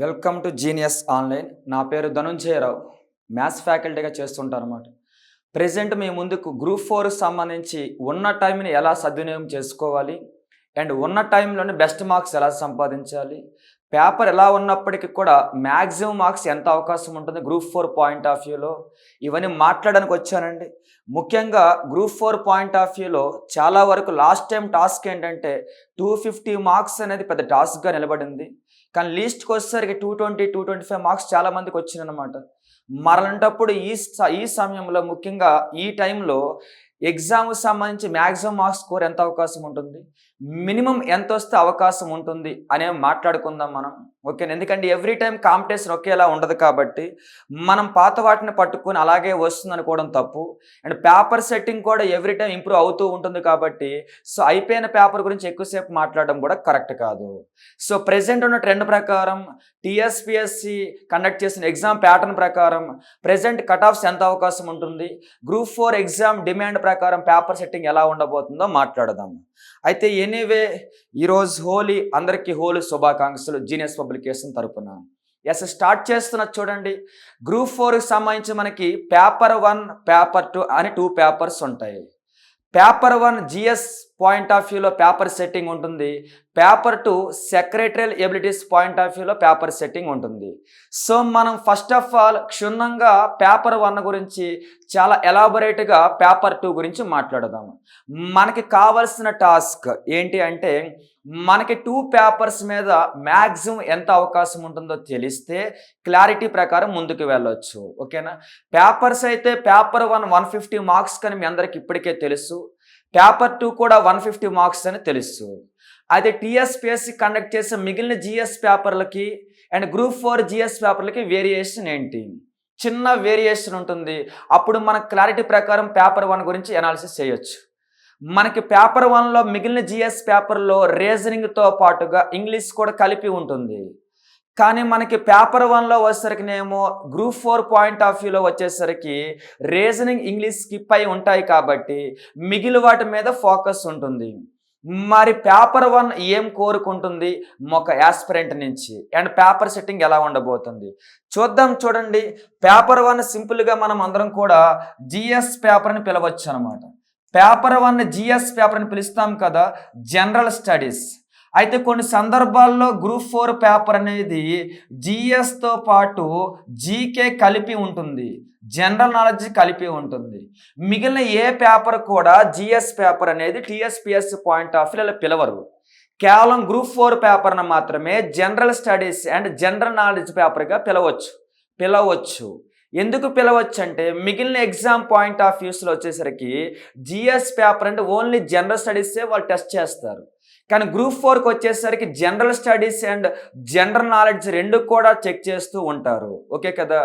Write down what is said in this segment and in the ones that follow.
Welcome to genius online. నా పేరు Dhananjaya Rao. Maths ఫ్యాకల్టీగా చేస్తుంటాను అనమాట. ప్రెజెంట్ మీ ముందుకు గ్రూప్ 4కి సంబంధించి ఉన్న టైంని ఎలా సద్వినియోగం చేసుకోవాలి అండ్ ఉన్న టైంలోనే బెస్ట్ మార్క్స్ ఎలా సంపాదించాలి, పేపర్ ఎలా ఉన్నప్పటికీ కూడా మ్యాక్సిమం మార్క్స్ ఎంత అవకాశం ఉంటుంది గ్రూప్ 4 పాయింట్ ఆఫ్ వ్యూలో, ఇవన్నీ మాట్లాడడానికి వచ్చానండి. ముఖ్యంగా గ్రూప్ 4 పాయింట్ ఆఫ్ వ్యూలో చాలా వరకు లాస్ట్ టైం టాస్క్ ఏంటంటే 250 మార్క్స్ అనేది పెద్ద టాస్క్గా నిలబడింది. కానీ లీస్ట్కి వచ్చేసరికి 220, 225 మార్క్స్ చాలా మందికి వచ్చిందనమాట. మరలంటప్పుడు ఈ సమయంలో ముఖ్యంగా ఈ టైంలో ఎగ్జామ్కి సంబంధించి మ్యాక్సిమం మార్క్స్ స్కోర్ ఎంత అవకాశం ఉంటుంది, మినిమం ఎంత వస్తే అవకాశం ఉంటుంది అనే మాట్లాడుకుందాం మనం. ఓకేనా? ఎందుకంటే ఎవ్రీ టైం కాంపిటీషన్ ఒకేలా ఉండదు కాబట్టి మనం పాత వాటిని పట్టుకొని అలాగే వస్తుంది అనుకోవడం తప్పు. అండ్ పేపర్ సెట్టింగ్ కూడా ఎవ్రీ టైం ఇంప్రూవ్ అవుతూ ఉంటుంది కాబట్టి అయిపోయిన పేపర్ గురించి ఎక్కువసేపు మాట్లాడడం కూడా కరెక్ట్ కాదు. ప్రెజెంట్ ఉన్న ట్రెండ్ ప్రకారం టీఎస్పీఎస్సి కండక్ట్ చేసిన ఎగ్జామ్ ప్యాటర్న్ ప్రకారం ప్రెజెంట్ కట్ ఆఫ్స్ ఎంత అవకాశం ఉంటుంది, గ్రూప్ 4 ఎగ్జామ్ డిమాండ్ ప్రకారం పేపర్ సెట్టింగ్ ఎలా ఉండబోతుందో మాట్లాడదాం. అయితే ఎనీవే ఈరోజు హోలీ, అందరికీ హోలీ శుభాకాంక్షలు జీనియస్ పబ్లికేషన్ తరపున. స్టార్ట్ చేస్తున్న చూడండి. గ్రూప్ 4కి సంబంధించి మనకి పేపర్ 1, పేపర్ 2 అని 2 పేపర్స్ ఉంటాయి. పేపర్ 1 జిఎస్ పాయింట్ ఆఫ్ వ్యూలో పేపర్ సెట్టింగ్ ఉంటుంది. Paper 2 secretarial abilities point of వ్యూలో పేపర్ సెట్టింగ్ ఉంటుంది. మనం ఫస్ట్ ఆఫ్ ఆల్ క్షుణ్ణంగా పేపర్ 1 గురించి చాలా ఎలాబొరేట్గా పేపర్ 2 గురించి మాట్లాడదాము. మనకి కావాల్సిన టాస్క్ ఏంటి అంటే మనకి 2 పేపర్స్ మీద మ్యాక్సిమం ఎంత అవకాశం ఉంటుందో తెలిస్తే క్లారిటీ ప్రకారం ముందుకు వెళ్ళొచ్చు. ఓకేనా? పేపర్స్ అయితే పేపర్ 1 150 మార్క్స్ కానీ మీ అందరికి ఇప్పటికే తెలుసు. పేపర్ 2 కూడా 150 మార్క్స్ అని తెలుసు. అయితే టీఎస్పీఎస్సి కండక్ట్ చేసే మిగిలిన జిఎస్ పేపర్లకి అండ్ గ్రూప్ 4 జిఎస్ పేపర్లకి వేరియేషన్ ఏంటి? చిన్న వేరియేషన్ ఉంటుంది. అప్పుడు మనకు క్లారిటీ ప్రకారం పేపర్ 1 గురించి అనాలిసిస్ చేయొచ్చు. మనకి పేపర్ 1లో మిగిలిన జిఎస్ పేపర్లో రీజనింగ్తో పాటుగా ఇంగ్లీష్ కూడా కలిపి ఉంటుంది. కానీ మనకి పేపర్ 1లో వచ్చేసరికినేమో గ్రూప్ 4 పాయింట్ ఆఫ్ వ్యూలో వచ్చేసరికి రీజనింగ్, ఇంగ్లీష్ స్కిప్ అయి ఉంటాయి కాబట్టి మిగిలిన వాటి మీద ఫోకస్ ఉంటుంది. మరి పేపర్ 1 ఏం కోరుకుంటుంది ఒక యాస్పిరెంట్ నుంచి అండ్ పేపర్ సెట్టింగ్ ఎలా ఉండబోతుంది చూద్దాం. చూడండి, పేపర్ 1 సింపుల్గా మనం అందరం కూడా జిఎస్ పేపర్ అని పిలవచ్చు అనమాట. పేపర్ 1 జిఎస్ పేపర్ అని పిలుస్తాం కదా, జనరల్ స్టడీస్. అయితే కొన్ని సందర్భాల్లో గ్రూప్ 4 పేపర్ అనేది జిఎస్తో పాటు జీకే కలిపి ఉంటుంది, జనరల్ నాలెడ్జ్ కలిపి ఉంటుంది. మిగిలిన ఏ పేపర్ కూడా జిఎస్ పేపర్ అనేది టీఎస్పీఎస్ పాయింట్ ఆఫ్ వ్యూ పిలవరు. కేవలం గ్రూప్ 4 పేపర్ను మాత్రమే general studies and general knowledge పేపర్గా పిలవచ్చు. ఎందుకు పిలవచ్చు అంటే మిగిలిన ఎగ్జామ్ పాయింట్ ఆఫ్ వ్యూస్లో వచ్చేసరికి జిఎస్ పేపర్ అంటే ఓన్లీ జనరల్ స్టడీసే వాళ్ళు టెస్ట్ చేస్తారు. కానీ గ్రూప్ 4కి వచ్చేసరికి general studies and general knowledge రెండు కూడా చెక్ చేస్తూ ఉంటారు. ఓకే కదా?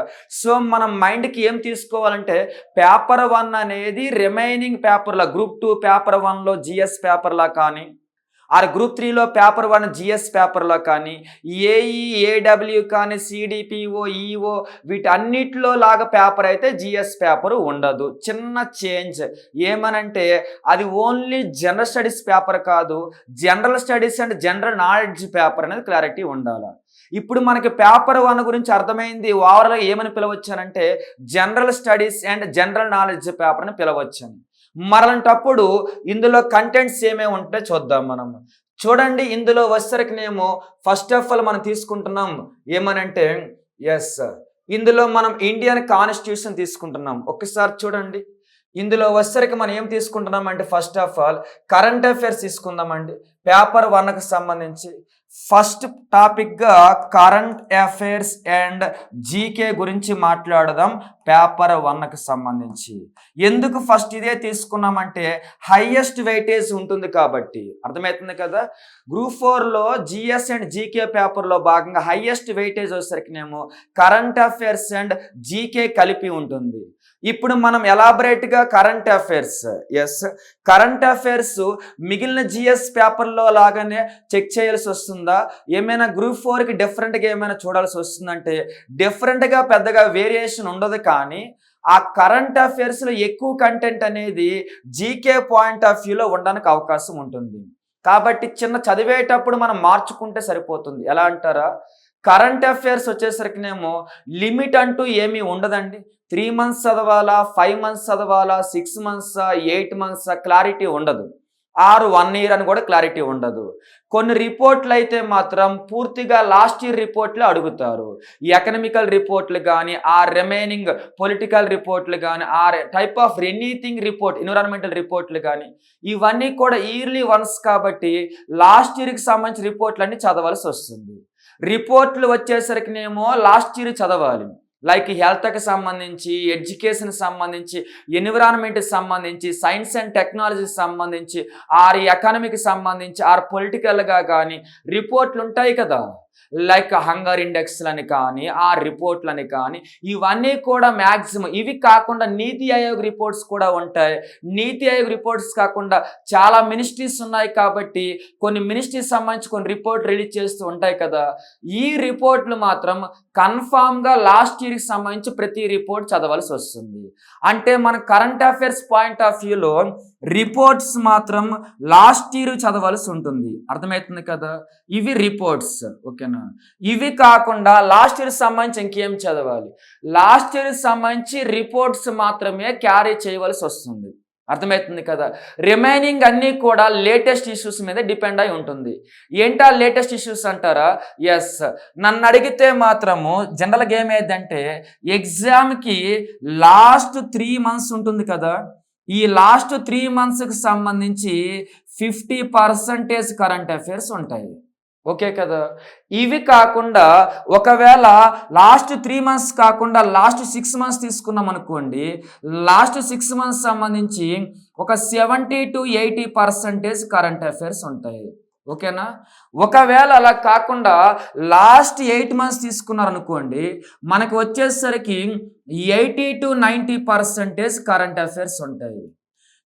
మనం మైండ్కి ఏం తీసుకోవాలంటే పేపర్ 1 అనేది రిమైనింగ్ పేపర్లా గ్రూప్ 2 పేపర్ 1లో జిఎస్ పేపర్లా కానీ గ్రూప్ 3లో పేపర్ 1 జిఎస్ పేపర్లో కానీ ఏఈ, ఏడబ్ల్యూ కానీ సిడిపిఓ, ఈఓ వీటన్నిటిలో లాగా పేపర్ అయితే జిఎస్ పేపర్ ఉండదు. చిన్న చేంజ్ ఏమనంటే అది ఓన్లీ జనరల్ స్టడీస్ పేపర్ కాదు, general studies and general knowledge paper అనేది క్లారిటీ ఉండాలి. ఇప్పుడు మనకి పేపర్ 1 గురించి అర్థమైంది. ఓవరాల్గా ఏమని పిలవచ్చానంటే general studies and general knowledge paper అని పిలవచ్చని. మరలంటప్పుడు ఇందులో కంటెంట్స్ ఏమేమి ఉంటే చూద్దాం మనం. చూడండి, ఇందులో వచ్చేసరికినేమో ఫస్ట్ ఆఫ్ ఆల్ మనం తీసుకుంటున్నాం ఏమనంటే ఇందులో మనం ఇండియన్ కాన్స్టిట్యూషన్ తీసుకుంటున్నాం. ఒక్కసారి చూడండి, ఇందులో వచ్చేసరికి మనం ఏం తీసుకుంటున్నాం అంటే first of all current affairs తీసుకుందామండి. పేపర్ 1కి సంబంధించి ఫస్ట్ టాపిక్గా కరెంట్ అఫైర్స్ అండ్ జీకే గురించి మాట్లాడదాం. పేపర్ 1కి సంబంధించి ఎందుకు ఫస్ట్ ఇదే తీసుకున్నామంటే హైయెస్ట్ వెయిటేజ్ ఉంటుంది కాబట్టి. అర్థమవుతుంది కదా? గ్రూప్ 4లో జిఎస్ అండ్ జీకే పేపర్లో భాగంగా హైయెస్ట్ వెయిటేజ్ వచ్చేసరికినేమో కరెంట్ అఫైర్స్ అండ్ జీకే కలిపి ఉంటుంది. ఇప్పుడు మనం ఎలాబరేట్గా కరెంట్ అఫైర్స్ మిగిలిన జిఎస్ పేపర్లో లాగానే చెక్ చేయాల్సి వస్తుందా, ఏమైనా గ్రూప్ 4కి డిఫరెంట్గా ఏమైనా చూడాల్సి వస్తుందంటే డిఫరెంట్గా పెద్దగా వేరియేషన్ ఉండదు. కానీ ఆ కరెంట్ అఫైర్స్లో ఎక్కువ కంటెంట్ అనేది జీకే పాయింట్ ఆఫ్ వ్యూలో ఉండడానికి అవకాశం ఉంటుంది. కాబట్టి చిన్న చదివేటప్పుడు మనం మార్చుకుంటే సరిపోతుంది. ఎలా అంటారా? కరెంట్ అఫైర్స్ వచ్చేసరికినేమో లిమిట్ అంటూ ఏమీ ఉండదండి. 3 మంత్స్ చదవాలా, 5 మంత్స్ చదవాలా, 6 మంత్సా, 8 మంత్సా క్లారిటీ ఉండదు. 1 ఇయర్ అని కూడా క్లారిటీ ఉండదు. కొన్ని రిపోర్ట్లు అయితే మాత్రం పూర్తిగా లాస్ట్ ఇయర్ రిపోర్ట్లే అడుగుతారు. ఈ ఎకనామికల్ రిపోర్ట్లు కానీ, ఆ రిమైనింగ్ పొలిటికల్ రిపోర్ట్లు కానీ, ఆ type of anything report, environmental రిపోర్ట్లు కానీ, ఇవన్నీ కూడా ఇయర్లీ వన్స్ కాబట్టి లాస్ట్ ఇయర్కి సంబంధించిన రిపోర్ట్లన్నీ చదవాల్సి వస్తుంది. రిపోర్ట్లు వచ్చేసరికినేమో లాస్ట్ ఇయర్ చదవాలి. లైక్ హెల్త్కి సంబంధించి, ఎడ్యుకేషన్కి సంబంధించి, ఎన్విరాన్మెంట్కి సంబంధించి, సైన్స్ అండ్ టెక్నాలజీకి సంబంధించి, ఆర్ ఎకానమీకి సంబంధించి, ఆర్ పొలిటికల్గా కానీ రిపోర్ట్లు ఉంటాయి కదా. లైక్ హంగర్ ఇండెక్స్లని కానీ, ఆ రిపోర్ట్లని కానీ, ఇవన్నీ కూడా మ్యాక్సిమం. ఇవి కాకుండా నీతి ఆయోగ్ రిపోర్ట్స్ కూడా ఉంటాయి. నీతి ఆయోగ్ రిపోర్ట్స్ కాకుండా చాలా మినిస్ట్రీస్ ఉన్నాయి కాబట్టి కొన్ని మినిస్ట్రీస్ సంబంధించి కొన్ని రిపోర్ట్ రిలీజ్ చేస్తూ ఉంటాయి కదా. ఈ రిపోర్ట్లు మాత్రం కన్ఫామ్గా లాస్ట్ ఇయర్కి సంబంధించి ప్రతి రిపోర్ట్ చదవాల్సి వస్తుంది. అంటే మన కరెంట్ అఫైర్స్ పాయింట్ ఆఫ్ వ్యూలో రిపోర్ట్స్ మాత్రం లాస్ట్ ఇయర్ చదవాల్సి ఉంటుంది. అర్థమవుతుంది కదా. ఇవి రిపోర్ట్స్, ఓకేనా. ఇవి కాకుండా లాస్ట్ ఇయర్ సంబంధించి ఇంకేం చదవాలి, లాస్ట్ ఇయర్ సంబంధించి రిపోర్ట్స్ మాత్రమే క్యారీ చేయవలసి వస్తుంది. అర్థమవుతుంది కదా. రిమైనింగ్ అన్నీ కూడా లేటెస్ట్ ఇష్యూస్ మీద డిపెండ్ అయి ఉంటుంది. ఏంటా లేటెస్ట్ ఇష్యూస్ అంటారా? ఎస్, నన్ను అడిగితే మాత్రము జనరల్గా ఏమైందంటే ఎగ్జామ్కి లాస్ట్ 3 మంత్స్ ఉంటుంది కదా. ఈ లాస్ట్ 3 మంత్స్కి సంబంధించి 50% కరెంట్ అఫైర్స్ ఉంటాయి. ఓకే కదా. ఇవి కాకుండా ఒకవేళ లాస్ట్ 3 మంత్స్ కాకుండా లాస్ట్ 6 మంత్స్ తీసుకున్నాం అనుకోండి, లాస్ట్ 6 మంత్స్ సంబంధించి ఒక 70 to 80% కరెంట్ అఫైర్స్ ఉంటాయి. ఓకేనా. ఒకవేళ అలా కాకుండా లాస్ట్ 8 మంత్స్ తీసుకున్నారనుకోండి, మనకు వచ్చేసరికి 80 to 90% కరెంట్ అఫైర్స్ ఉంటాయి.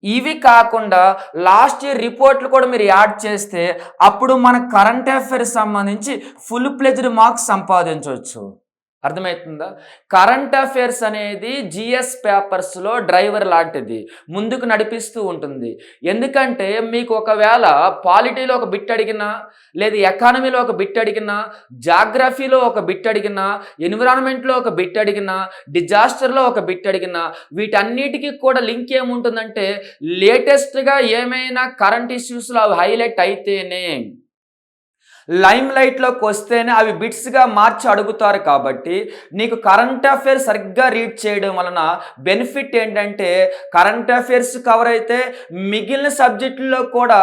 ఇవి కాకుండా లాస్ట్ ఇయర్ రిపోర్ట్లు కూడా మీరు యాడ్ చేస్తే అప్పుడు మన కరెంట్ అఫైర్స్ సంబంధించి ఫుల్ ప్లెజ్డ్ మార్క్స్ సంపాదించవచ్చు. అర్థమవుతుందా. కరెంట్ అఫైర్స్ అనేది జిఎస్ పేపర్స్లో డ్రైవర్ లాంటిది, ముందుకు నడిపిస్తూ ఉంటుంది. ఎందుకంటే మీకు ఒకవేళ పాలిటీలో ఒక బిట్ అడిగినా, లేదా ఎకానమీలో ఒక బిట్ అడిగినా, జాగ్రఫీలో ఒక బిట్ అడిగినా, ఎన్విరాన్మెంట్లో ఒక బిట్ అడిగినా, డిజాస్టర్లో ఒక బిట్ అడిగినా, వీటన్నిటికీ కూడా లింక్ ఏముంటుందంటే లేటెస్ట్గా ఏమైనా కరెంట్ ఇష్యూస్లో అవి హైలైట్ అయితేనే, లైమ్ లైట్లోకి వస్తేనే అవి బిట్స్గా మార్చి అడుగుతారు. కాబట్టి నీకు కరెంట్ అఫైర్స్ సరిగ్గా రీడ్ చేయడం వలన బెనిఫిట్ ఏంటంటే కరెంట్ అఫైర్స్ కవర్ అయితే మిగిలిన సబ్జెక్టుల్లో కూడా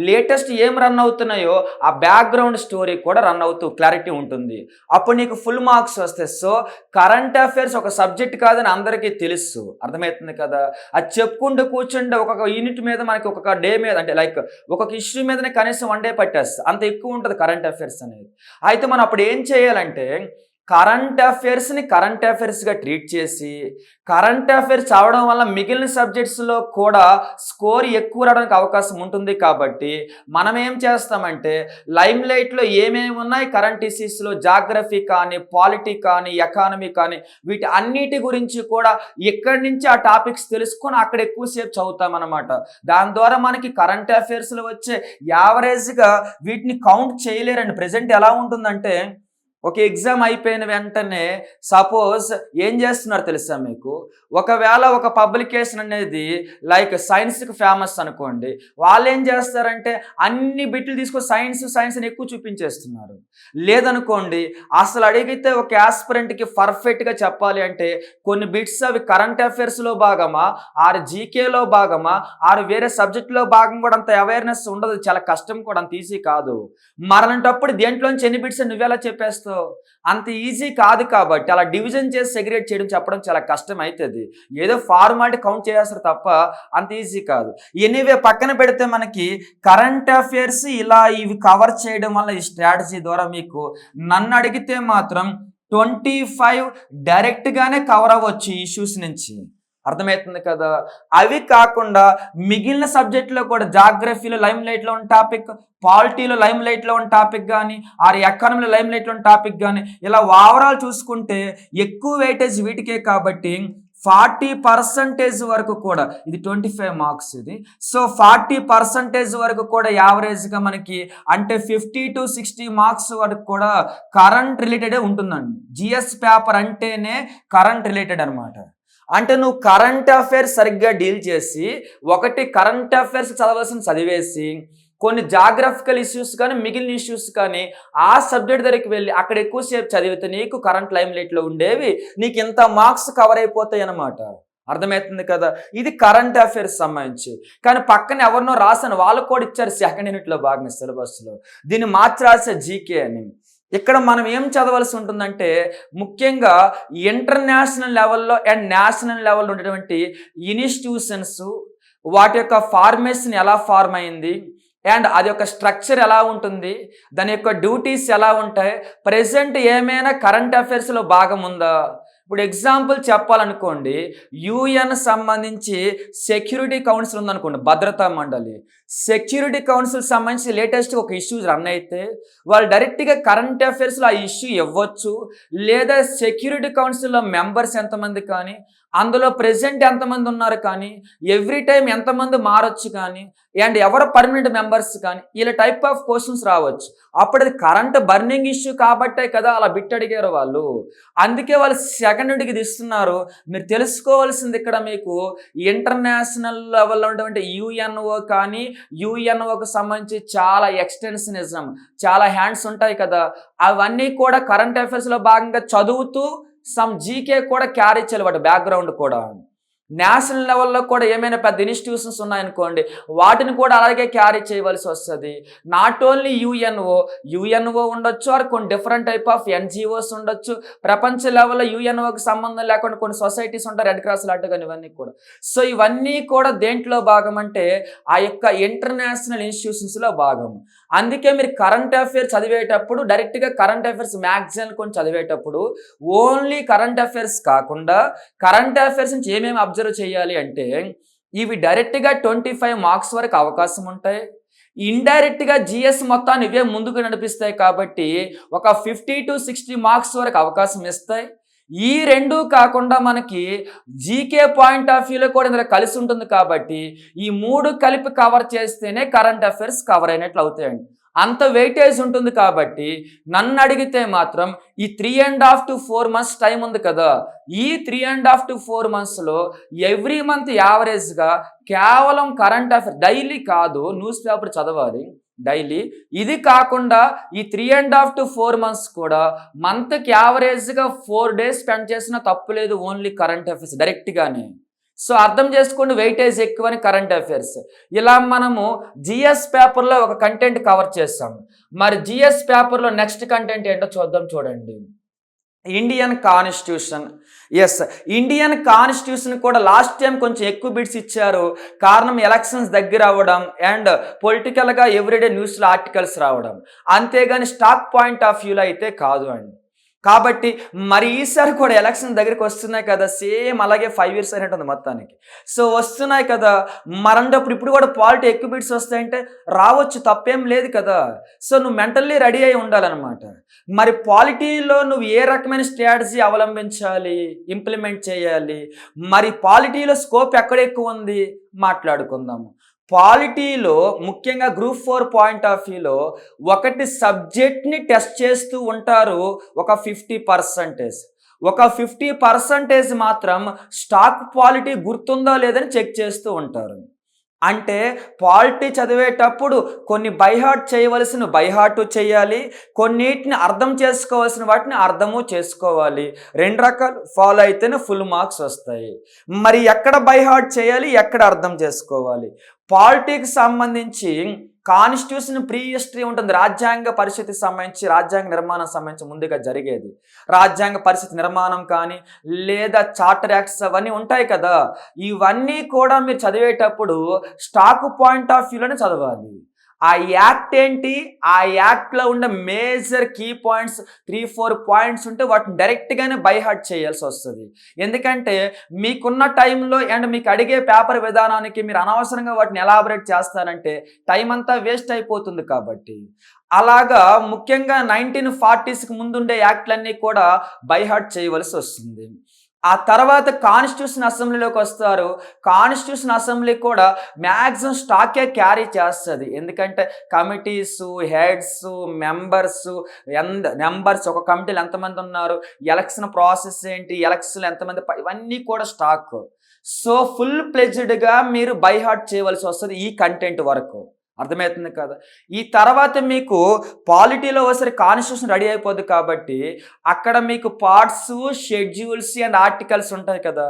లేటెస్ట్ ఏం రన్ అవుతున్నాయో ఆ బ్యాక్గ్రౌండ్ స్టోరీ కూడా రన్ అవుతూ క్లారిటీ ఉంటుంది. అప్పుడు నీకు ఫుల్ మార్క్స్ వస్తాయి. సో కరెంట్ అఫైర్స్ ఒక సబ్జెక్ట్ కాదని అందరికీ తెలుసు. అర్థమవుతుంది కదా. అది చెప్పుకుంటూ కూర్చుంటే ఒక్కొక్క యూనిట్ మీద మనకి ఒక్కొక్క డే మీద, అంటే లైక్ ఒక్కొక్క ఇష్యూ మీదనే కనీసం 1 డే పట్టేస్తుంది, అంత ఎక్కువ ఉంటుంది కరెంట్ అఫైర్స్ అనేది. అయితే మనం అప్పుడు ఏం చేయాలంటే కరెంట్ అఫైర్స్ని కరెంట్ అఫైర్స్గా ట్రీట్ చేసి, కరెంట్ అఫైర్స్ అవడం వల్ల మిగిలిన సబ్జెక్ట్స్లో కూడా స్కోర్ ఎక్కువ రావడానికి అవకాశం ఉంటుంది. కాబట్టి మనం ఏం చేస్తామంటే లైమ్ లైట్లో ఏమేమి ఉన్నాయి కరెంట్ ఇష్యూస్లో, జాగ్రఫీ కానీ, పాలిటీ కానీ, ఎకానమీ కానీ, వీటి అన్నిటి గురించి కూడా ఎక్కడి నుంచి ఆ టాపిక్స్ తెలుసుకొని అక్కడ ఎక్కువసేపు చదువుతామన్నమాట. దాని ద్వారా మనకి కరెంట్ అఫైర్స్లో వచ్చే యావరేజ్గా వీటిని కౌంట్ చేయలేరండి. ప్రజెంట్ ఎలా ఉంటుందంటే ఒక ఎగ్జామ్ అయిపోయిన వెంటనే సపోజ్ ఏం చేస్తున్నారు తెలుసా మీకు, ఒకవేళ ఒక పబ్లికేషన్ అనేది లైక్ సైన్స్కి ఫేమస్ అనుకోండి, వాళ్ళు ఏం చేస్తారంటే అన్ని బిట్లు తీసుకొని సైన్స్ అని ఎక్కువ చూపించేస్తున్నారు. లేదనుకోండి అసలు అడిగితే ఒక యాస్పిరెంట్కి పర్ఫెక్ట్గా చెప్పాలి అంటే కొన్ని బిట్స్ అవి కరెంట్ అఫైర్స్లో భాగమా, ఆరు జీకేలో భాగమా, ఆరు వేరే సబ్జెక్టులో భాగం కూడా అంత అవేర్నెస్ ఉండదు. చాలా కష్టం కూడా, అంత ఈజీ కాదు. మరలంటప్పుడు దేంట్లోంచి ఎన్ని బిట్స్ నువ్వెలా చెప్పేస్తావు, అంత ఈజీ కాదు. కాబట్టి అలా డివిజన్ చేసి సెగ్రిగేట్ చేయడం చెప్పడం చాలా కష్టం అవుతుంది. ఏదో ఫార్మాలిటీ కౌంట్ చేస్తారు తప్ప అంత ఈజీ కాదు. ఎనీవే పక్కన పెడితే మనకి కరెంట్ అఫైర్స్ ఇలా ఇవి కవర్ చేయడం వల్ల ఈ స్ట్రాటజీ ద్వారా మీకు నన్ను అడిగితే మాత్రం 25 డైరెక్ట్గానే కవర్ అవ్వచ్చు ఈ ఇష్యూస్ నుంచి. అర్థమవుతుంది కదా. అవి కాకుండా మిగిలిన సబ్జెక్టులో కూడా జాగ్రఫీలో లైమ్ లైట్లో ఉన్న టాపిక్, పాలిటీలో లైమ్ లైట్లో ఉన్న టాపిక్ కానీ, ఆర్ ఎకానమీలో లైమ్ లైట్లో ఉన్న టాపిక్ కానీ, ఇలా ఓవరాల్ చూసుకుంటే ఎక్కువ వెయిటేజ్ వీటికే. కాబట్టి 40% వరకు కూడా, ఇది 25 మార్క్స్ ఇది. సో 40% వరకు కూడా యావరేజ్గా మనకి అంటే 50 to 60 మార్క్స్ వరకు కూడా కరెంట్ రిలేటెడే ఉంటుందండి. జిఎస్ పేపర్ అంటేనే కరెంట్ రిలేటెడ్ అనమాట. అంటే నువ్వు కరెంట్ అఫైర్స్ సరిగ్గా డీల్ చేసి, ఒకటి కరెంట్ అఫైర్స్ చదవాల్సిన చదివేసి, కొన్ని జాగ్రఫికల్ ఇష్యూస్ కానీ మిగిలిన ఇష్యూస్ కానీ ఆ సబ్జెక్ట్ దగ్గరికి వెళ్ళి అక్కడ ఎక్కువసేపు చదివితే నీకు కరెంట్ లైమ్ లైట్లో ఉండేవి నీకు ఇంత మార్క్స్ కవర్ అయిపోతాయి అన్నమాట. అర్థమవుతుంది కదా. ఇది కరెంట్ అఫైర్స్ సంబంధించి. కానీ పక్కన ఎవరినో రాసాను, వాళ్ళకు కూడా ఇచ్చారు సెకండ్ యూనిట్లో భాగంగా సిలబస్లో, దీన్ని మార్చి రాసే జీకే అని. ఇక్కడ మనం ఏం చదవాల్సి ఉంటుందంటే ముఖ్యంగా ఇంటర్నేషనల్ లెవెల్లో అండ్ నేషనల్ లెవెల్లో ఉండేటువంటి ఇన్స్టిట్యూషన్స్, వాటి యొక్క ఫార్మేషన్ ఎలా ఫార్మ్ అయింది అండ్ అది యొక్క స్ట్రక్చర్ ఎలా ఉంటుంది, దాని యొక్క డ్యూటీస్ ఎలా ఉంటాయి, ప్రెసెంట్ ఏమైనా కరెంట్ అఫైర్స్లో భాగం ఉందా. ఇప్పుడు ఎగ్జాంపుల్ చెప్పాలనుకోండి, యుఎన్ సంబంధించి సెక్యూరిటీ కౌన్సిల్ ఉందనుకోండి, భద్రతా మండలి. సెక్యూరిటీ కౌన్సిల్ సంబంధించి లేటెస్ట్ ఒక ఇష్యూ రన్ అయితే వాళ్ళు డైరెక్ట్గా కరెంట్ అఫైర్స్లో ఆ ఇష్యూ ఇవ్వచ్చు, లేదా సెక్యూరిటీ కౌన్సిల్లో మెంబర్స్ ఎంతమంది కానీ, అందులో ప్రెసిడెంట్ ఎంతమంది ఉన్నారు కానీ, ఎవ్రీ టైం ఎంతమంది మారొచ్చు కానీ, అండ్ ఎవరు పర్మనెంట్ మెంబర్స్ కానీ, ఇలా టైప్ ఆఫ్ క్వశ్చన్స్ రావచ్చు. అప్పుడు అది కరెంట్ బర్నింగ్ ఇష్యూ కాబట్టే కదా అలా బిట్ అడిగారు వాళ్ళు. అందుకే వాళ్ళు సెకండ్ యూనిట్కి తీస్తున్నారు. మీరు తెలుసుకోవాల్సింది ఇక్కడ మీకు ఇంటర్నేషనల్ లెవెల్లో ఉన్నటువంటి యుఎన్ఓ కానీ, యుఎన్ఓకి సంబంధించి చాలా ఎక్స్టెన్షనిజం, చాలా హ్యాండ్స్ ఉంటాయి కదా, అవన్నీ కూడా కరెంట్ అఫైర్స్లో భాగంగా చదువుతూ సమ్ జీకే కూడా క్యారీ చేయాలి, వాటి బ్యాక్గ్రౌండ్ కూడా. నేషనల్ లెవెల్లో కూడా ఏమైనా పెద్ద ఇన్స్టిట్యూషన్స్ ఉన్నాయనుకోండి, వాటిని కూడా అలాగే క్యారీ చేయవలసి వస్తుంది. నాట్ ఓన్లీ యుఎన్ఓ ఉండొచ్చు, ఆర్ కొన్ని డిఫరెంట్ టైప్ ఆఫ్ ఎన్జిఓస్ ఉండొచ్చు. ప్రపంచ లెవెల్లో యుఎన్ఓకి సంబంధం లేకుండా కొన్ని సొసైటీస్ ఉంటాయి, రెడ్ క్రాస్ లాంటి కానీ ఇవన్నీ కూడా. సో ఇవన్నీ కూడా దేంట్లో భాగం అంటే ఆ యొక్క ఇంటర్నేషనల్ ఇన్స్టిట్యూషన్స్లో భాగం. అందుకే మీరు కరెంట్ అఫైర్స్ చదివేటప్పుడు డైరెక్ట్గా కరెంట్ అఫైర్స్ మ్యాగజైన్ కొన్ని చదివేటప్పుడు ఓన్లీ కరెంట్ అఫైర్స్ కాకుండా కరెంట్ అఫైర్స్ నుంచి ఏమేమి అబ్జర్వ్ చేయాలి అంటే, ఇవి డైరెక్ట్గా 25 మార్క్స్ వరకు అవకాశం ఉంటాయి. ఇండైరెక్ట్గా జిఎస్ మొత్తాన్ని ఇవే ముందుకు నడిపిస్తాయి కాబట్టి ఒక 50 to 60 మార్క్స్ వరకు అవకాశం ఇస్తాయి. ఈ రెండు కాకుండా మనకి జీకే పాయింట్ ఆఫ్ వ్యూలో కూడా ఇందులో కలిసి ఉంటుంది కాబట్టి ఈ మూడు కలిపి కవర్ చేస్తేనే కరెంట్ అఫైర్స్ కవర్ అయినట్లు అవుతాయండి. అంత వెయిటేజ్ ఉంటుంది కాబట్టి నన్ను అడిగితే మాత్రం ఈ 3.5 to 4 months టైం ఉంది కదా, ఈ 3.5 to 4 monthsలో ఎవ్రీ మంత్ యావరేజ్గా కేవలం కరెంట్ అఫైర్ డైలీ కాదు, న్యూస్ పేపర్ చదవాలి డైలీ. ఇది కాకుండా ఈ 3.5 to 4 months కూడా మంత్కి యావరేజ్గా 4 days స్పెండ్ చేసినా తప్పులేదు, ఓన్లీ కరెంట్ అఫైర్స్ డైరెక్ట్గానే. సో అర్థం చేసుకోండి, వెయిటేజ్ ఎక్కువని కరెంట్ అఫైర్స్. ఇలా మనము జిఎస్ పేపర్లో ఒక కంటెంట్ కవర్ చేస్తాం. మరి జిఎస్ పేపర్లో నెక్స్ట్ కంటెంట్ ఏంటో చూద్దాం. చూడండి, Indian constitution. Yes, Indian constitution కూడా లాస్ట్ టైం కొంచెం ఎక్కువ బిట్స్ ఇచ్చారు. కారణం ఎలక్షన్స్ దగ్గర అవ్వడం అండ్ పొలిటికల్గా ఎవ్రీడే న్యూస్లో ఆర్టికల్స్ రావడం, అంతేగాని స్టాక్ పాయింట్ ఆఫ్ వ్యూలో అయితే కాదు అండి. కాబట్టి మరి ఈసారి కూడా ఎలక్షన్ దగ్గరికి వస్తున్నాయి కదా, సేమ్ అలాగే 5 years అయినట్టుంది మొత్తానికి. సో వస్తున్నాయి కదా, మరంటప్పుడు ఇప్పుడు కూడా పాలిటీ ఎక్కువ బిట్స్ వస్తాయంటే రావచ్చు, తప్పేం లేదు కదా. సో నువ్వు మెంటల్లీ రెడీ అయి ఉండాలన్నమాట. మరి పాలిటీలో నువ్వు ఏ రకమైన స్ట్రాటజీ అవలంబించాలి, ఇంప్లిమెంట్ చేయాలి, మరి పాలిటీలో స్కోప్ ఎక్కడ ఎక్కువ ఉంది మాట్లాడుకుందాము. పాలిటీలో ముఖ్యంగా గ్రూప్ 4 పాయింట్ ఆఫ్ వ్యూలో ఒకటి సబ్జెక్ట్ని టెస్ట్ చేస్తూ ఉంటారు ఒక 50%. ఒక 50% మాత్రం స్టాక్ పాలిటీ గుర్తుందో లేదని చెక్ చేస్తూ ఉంటారు. అంటే పాలిటీ చదివేటప్పుడు కొన్ని బైహార్ట్ చేయవలసిన బైహార్ట్ చేయాలి, కొన్నిటిని అర్థం చేసుకోవాల్సిన వాటిని అర్థము చేసుకోవాలి. 2 రకాలు ఫాలో అయితేనే ఫుల్ మార్క్స్ వస్తాయి. మరి ఎక్కడ బైహార్ట్ చేయాలి, ఎక్కడ అర్థం చేసుకోవాలి? పాలిటీకి సంబంధించి కాన్స్టిట్యూషన్ ప్రీ హిస్టరీ ఉంటుంది, రాజ్యాంగ పరిస్థితికి సంబంధించి, రాజ్యాంగ నిర్మాణం సంబంధించి ముందుగా జరిగేది రాజ్యాంగ పరిస్థితి నిర్మాణం కానీ లేదా చార్టర్ యాక్ట్స్ అవన్నీ ఉంటాయి కదా, ఇవన్నీ కూడా మీరు చదివేటప్పుడు స్టాక్ పాయింట్ ఆఫ్ వ్యూలోనే చదవాలి. ఆ యాక్ట్ ఏంటి, ఆ యాక్ట్లో ఉండే మేజర్ కీ పాయింట్స్ 3-4 పాయింట్స్ ఉంటే వాటిని డైరెక్ట్గానే బైహార్ట్ చేయాల్సి వస్తుంది. ఎందుకంటే మీకున్న టైంలో అండ్ మీకు అడిగే పేపర్ విధానానికి మీరు అనవసరంగా వాటిని ఎలాబరేట్ చేస్తారంటే టైం అంతా వేస్ట్ అయిపోతుంది. కాబట్టి అలాగా ముఖ్యంగా 1940s ముందుండే యాక్ట్లన్నీ కూడా బైహార్ట్ చేయవలసి వస్తుంది. ఆ తర్వాత కాన్స్టిట్యూషన్ అసెంబ్లీలోకి వస్తారు. కాన్స్టిట్యూషన్ అసెంబ్లీ కూడా మ్యాక్సిమం స్టాకే క్యారీ చేస్తది. ఎందుకంటే కమిటీసు, హెడ్సు, మెంబర్సు నంబర్స్ ఒక కమిటీలో ఎంతమంది ఉన్నారు, ఎలక్షన్ ప్రాసెస్ ఏంటి, ఎలక్షన్‌లో ఎంతమంది ఇవన్నీ కూడా స్టాక్. సో, ఫుల్ ప్లెడ్జ్డ్‌గా మీరు బై హార్ట్ చేయవలసి వస్తది ఈ కంటెంట్ వరకు. అర్థమవుతుంది కదా! ఈ తర్వాత మీకు పాలిటీలో ఒకసారి కాన్స్టిట్యూషన్ రెడీ అయిపోద్ది కాబట్టి, అక్కడ మీకు పార్ట్సు, షెడ్యూల్స్ అండ్ ఆర్టికల్స్ ఉంటాయి కదా!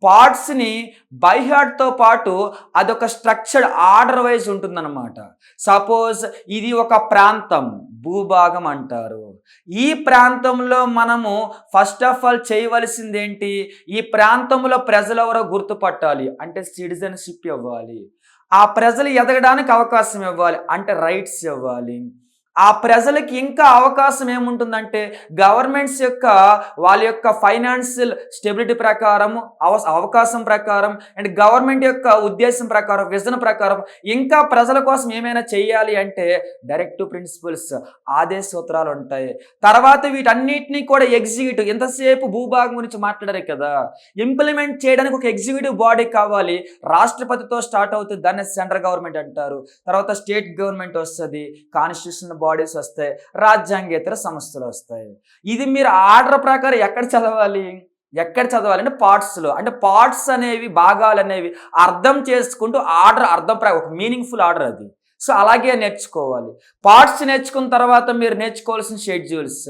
పార్ట్స్‌ని బై హార్ట్‌తో పాటు అదొక స్ట్రక్చర్డ్ ఆర్డర్ వైజ్ ఉంటుందన్నమాట. సపోజ్ ఇది ఒక ప్రాంతం, భూభాగం అంటారు. ఈ ప్రాంతంలో మనము ఫస్ట్ ఆఫ్ ఆల్ చేయవలసిందేంటి? ఈ ప్రాంతంలో ప్రజలెవరో గుర్తుపట్టాలి. అంటే సిటిజన్‌షిప్ ఇవ్వాలి. ఆ ప్రజలు ఎదగడానికి అవకాశం ఇవ్వాలి. అంటే రైట్స్ ఇవ్వాలి. ఆ ప్రజలకి ఇంకా అవకాశం ఏముంటుందంటే గవర్నమెంట్స్ యొక్క వాళ్ళ యొక్క ఫైనాన్షియల్ స్టెబిలిటీ ప్రకారం, అవకాశం ప్రకారం అండ్ గవర్నమెంట్ యొక్క ఉద్దేశం ప్రకారం, విజన్ ప్రకారం ఇంకా ప్రజల కోసం ఏమైనా చేయాలి అంటే డైరెక్టివ్ ప్రిన్సిపల్స్, ఆదేశ సూత్రాలు ఉంటాయి. తర్వాత వీటన్నిటిని కూడా ఎగ్జిక్యూటివ్, ఎంతసేపు భూభాగం గురించి మాట్లాడారు కదా, ఇంప్లిమెంట్ చేయడానికి ఒక ఎగ్జిక్యూటివ్ బాడీ కావాలి. రాష్ట్రపతితో స్టార్ట్ అవుతుంది, దాన్ని సెంట్రల్ గవర్నమెంట్ అంటారు. తర్వాత స్టేట్ గవర్నమెంట్ వస్తుంది, కాన్స్టిట్యూషన్ బాడీస్ వస్తాయి, రాజ్యాంగేతర సంస్థలు వస్తాయి. ఇది మీరు ఆర్డర్ ప్రకారం ఎక్కడ చదవాలి అంటే పార్ట్స్లో. అంటే పార్ట్స్ అనేవి, భాగాలు అనేవి అర్థం చేసుకుంటూ ఆర్డర్, ఒక మీనింగ్ఫుల్ ఆర్డర్ అది. సో అలాగే నేర్చుకోవాలి. పార్ట్స్ నేర్చుకున్న తర్వాత మీరు నేర్చుకోవాల్సిన షెడ్యూల్స్.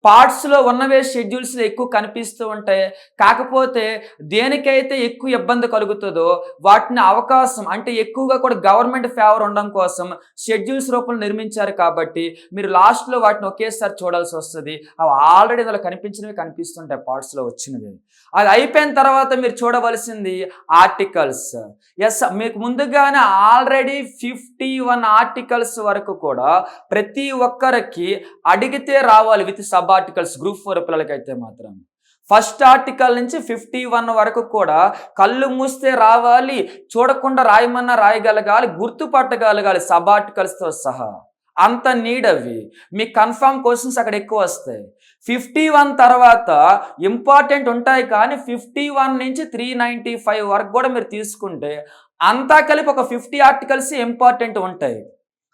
పార్ట్స్లో ఉన్నవే షెడ్యూల్స్లో ఎక్కువ కనిపిస్తూ ఉంటాయి. కాకపోతే దేనికైతే ఎక్కువ ఇబ్బంది కలుగుతుందో వాటిని అవకాశం, అంటే ఎక్కువగా కూడా గవర్నమెంట్ ఫేవర్ ఉండడం కోసం షెడ్యూల్స్ రూపంలో నిర్మించారు కాబట్టి మీరు లాస్ట్లో వాటిని ఒకేసారి చూడాల్సి వస్తుంది. అవి ఆల్రెడీ అందులో కనిపించినవి కనిపిస్తుంటాయి పార్ట్స్లో వచ్చినవి. అది అయిపోయిన తర్వాత మీరు చూడవలసింది ఆర్టికల్స్. ఎస్, మీకు ముందుగానే ఆల్రెడీ 51 ఆర్టికల్స్ వరకు కూడా ప్రతి ఒక్కరికి అడిగితే రావాలి విత్ సబ్ ఆర్టికల్స్. గ్రూప్ 4 పిల్లలకైతే మాత్రం ఫస్ట్ ఆర్టికల్ నుంచి 51 వరకు కూడా కళ్ళు మూస్తే రావాలి, చూడకుండా రాయమన్నా రాయగలగాలి, గుర్తుపట్టగలగాలి సబ్ ఆర్టికల్స్తో సహా. అంత నీడ్ అవి. మీకు కన్ఫర్మ్ క్వశ్చన్స్ అక్కడ ఎక్కువ వస్తాయి. 51 తర్వాత ఇంపార్టెంట్ ఉంటాయి, కానీ 51 నుంచి 395 వరకు కూడా మీరు తీసుకుంటే అంతా కలిపి ఒక 50 ఆర్టికల్స్ ఇంపార్టెంట్ ఉంటాయి.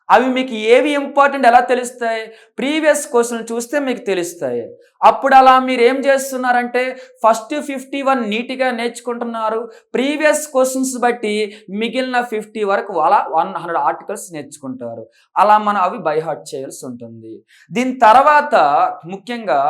అవి మీకు ఏవి ఇంపార్టెంట్ ఎలా తెలుస్తాయి? ప్రీవియస్ క్వశ్చన్లు చూస్తే మీకు తెలుస్తాయి. అప్పుడు అలా మీరు ఏం చేస్తున్నారంటే ఫస్ట్ 51 నీట్గా నేర్చుకుంటున్నారు, ప్రీవియస్ క్వశ్చన్స్ బట్టి మిగిలిన 50 వరకు అలా 100 ఆర్టికల్స్ నేర్చుకుంటారు. అలా మనం అవి బై హార్ట్ చేయాల్సి ఉంటుంది. దీని తర్వాత ముఖ్యంగా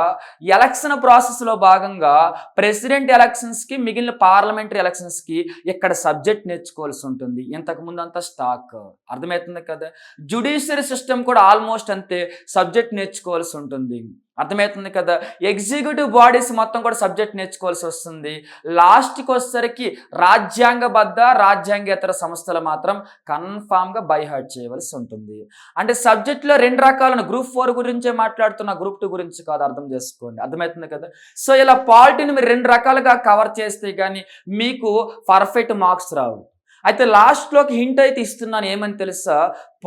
ఎలక్షన్ ప్రాసెస్లో భాగంగా ప్రెసిడెంట్ ఎలక్షన్స్కి, మిగిలిన పార్లమెంటరీ ఎలక్షన్స్కి ఇక్కడ సబ్జెక్ట్ నేర్చుకోవాల్సి ఉంటుంది. ఇంతకుముందు అంతా స్టాక్. అర్థమవుతుంది కదా? జ్యుడిషియరీ సిస్టమ్ కూడా ఆల్మోస్ట్ అంతే, సబ్జెక్ట్ నేర్చుకోవాల్సి ఉంటుంది. అర్థమవుతుంది కదా? ఎగ్జిక్యూటివ్ బాడీస్ మొత్తం కూడా సబ్జెక్ట్ నేర్చుకోవాల్సి వస్తుంది. లాస్ట్కి వచ్చేసరికి రాజ్యాంగబద్ధ, రాజ్యాంగేతర సంస్థలు మాత్రం కన్ఫామ్గా బై హార్ట్ చేయవలసి ఉంటుంది. అంటే సబ్జెక్ట్లో 2 రకాలను, గ్రూప్ 4 గురించే మాట్లాడుతున్న, గ్రూప్ 2 గురించి కాదు, అర్థం చేసుకోండి. అర్థమవుతుంది కదా? సో ఇలా పాలిటీని మీరు 2 రకాలుగా కవర్ చేస్తే కానీ మీకు పర్ఫెక్ట్ మార్క్స్ రావు. అయితే లాస్ట్లోకి హింట్ అయితే ఇస్తున్నాను, ఏమని తెలుసా?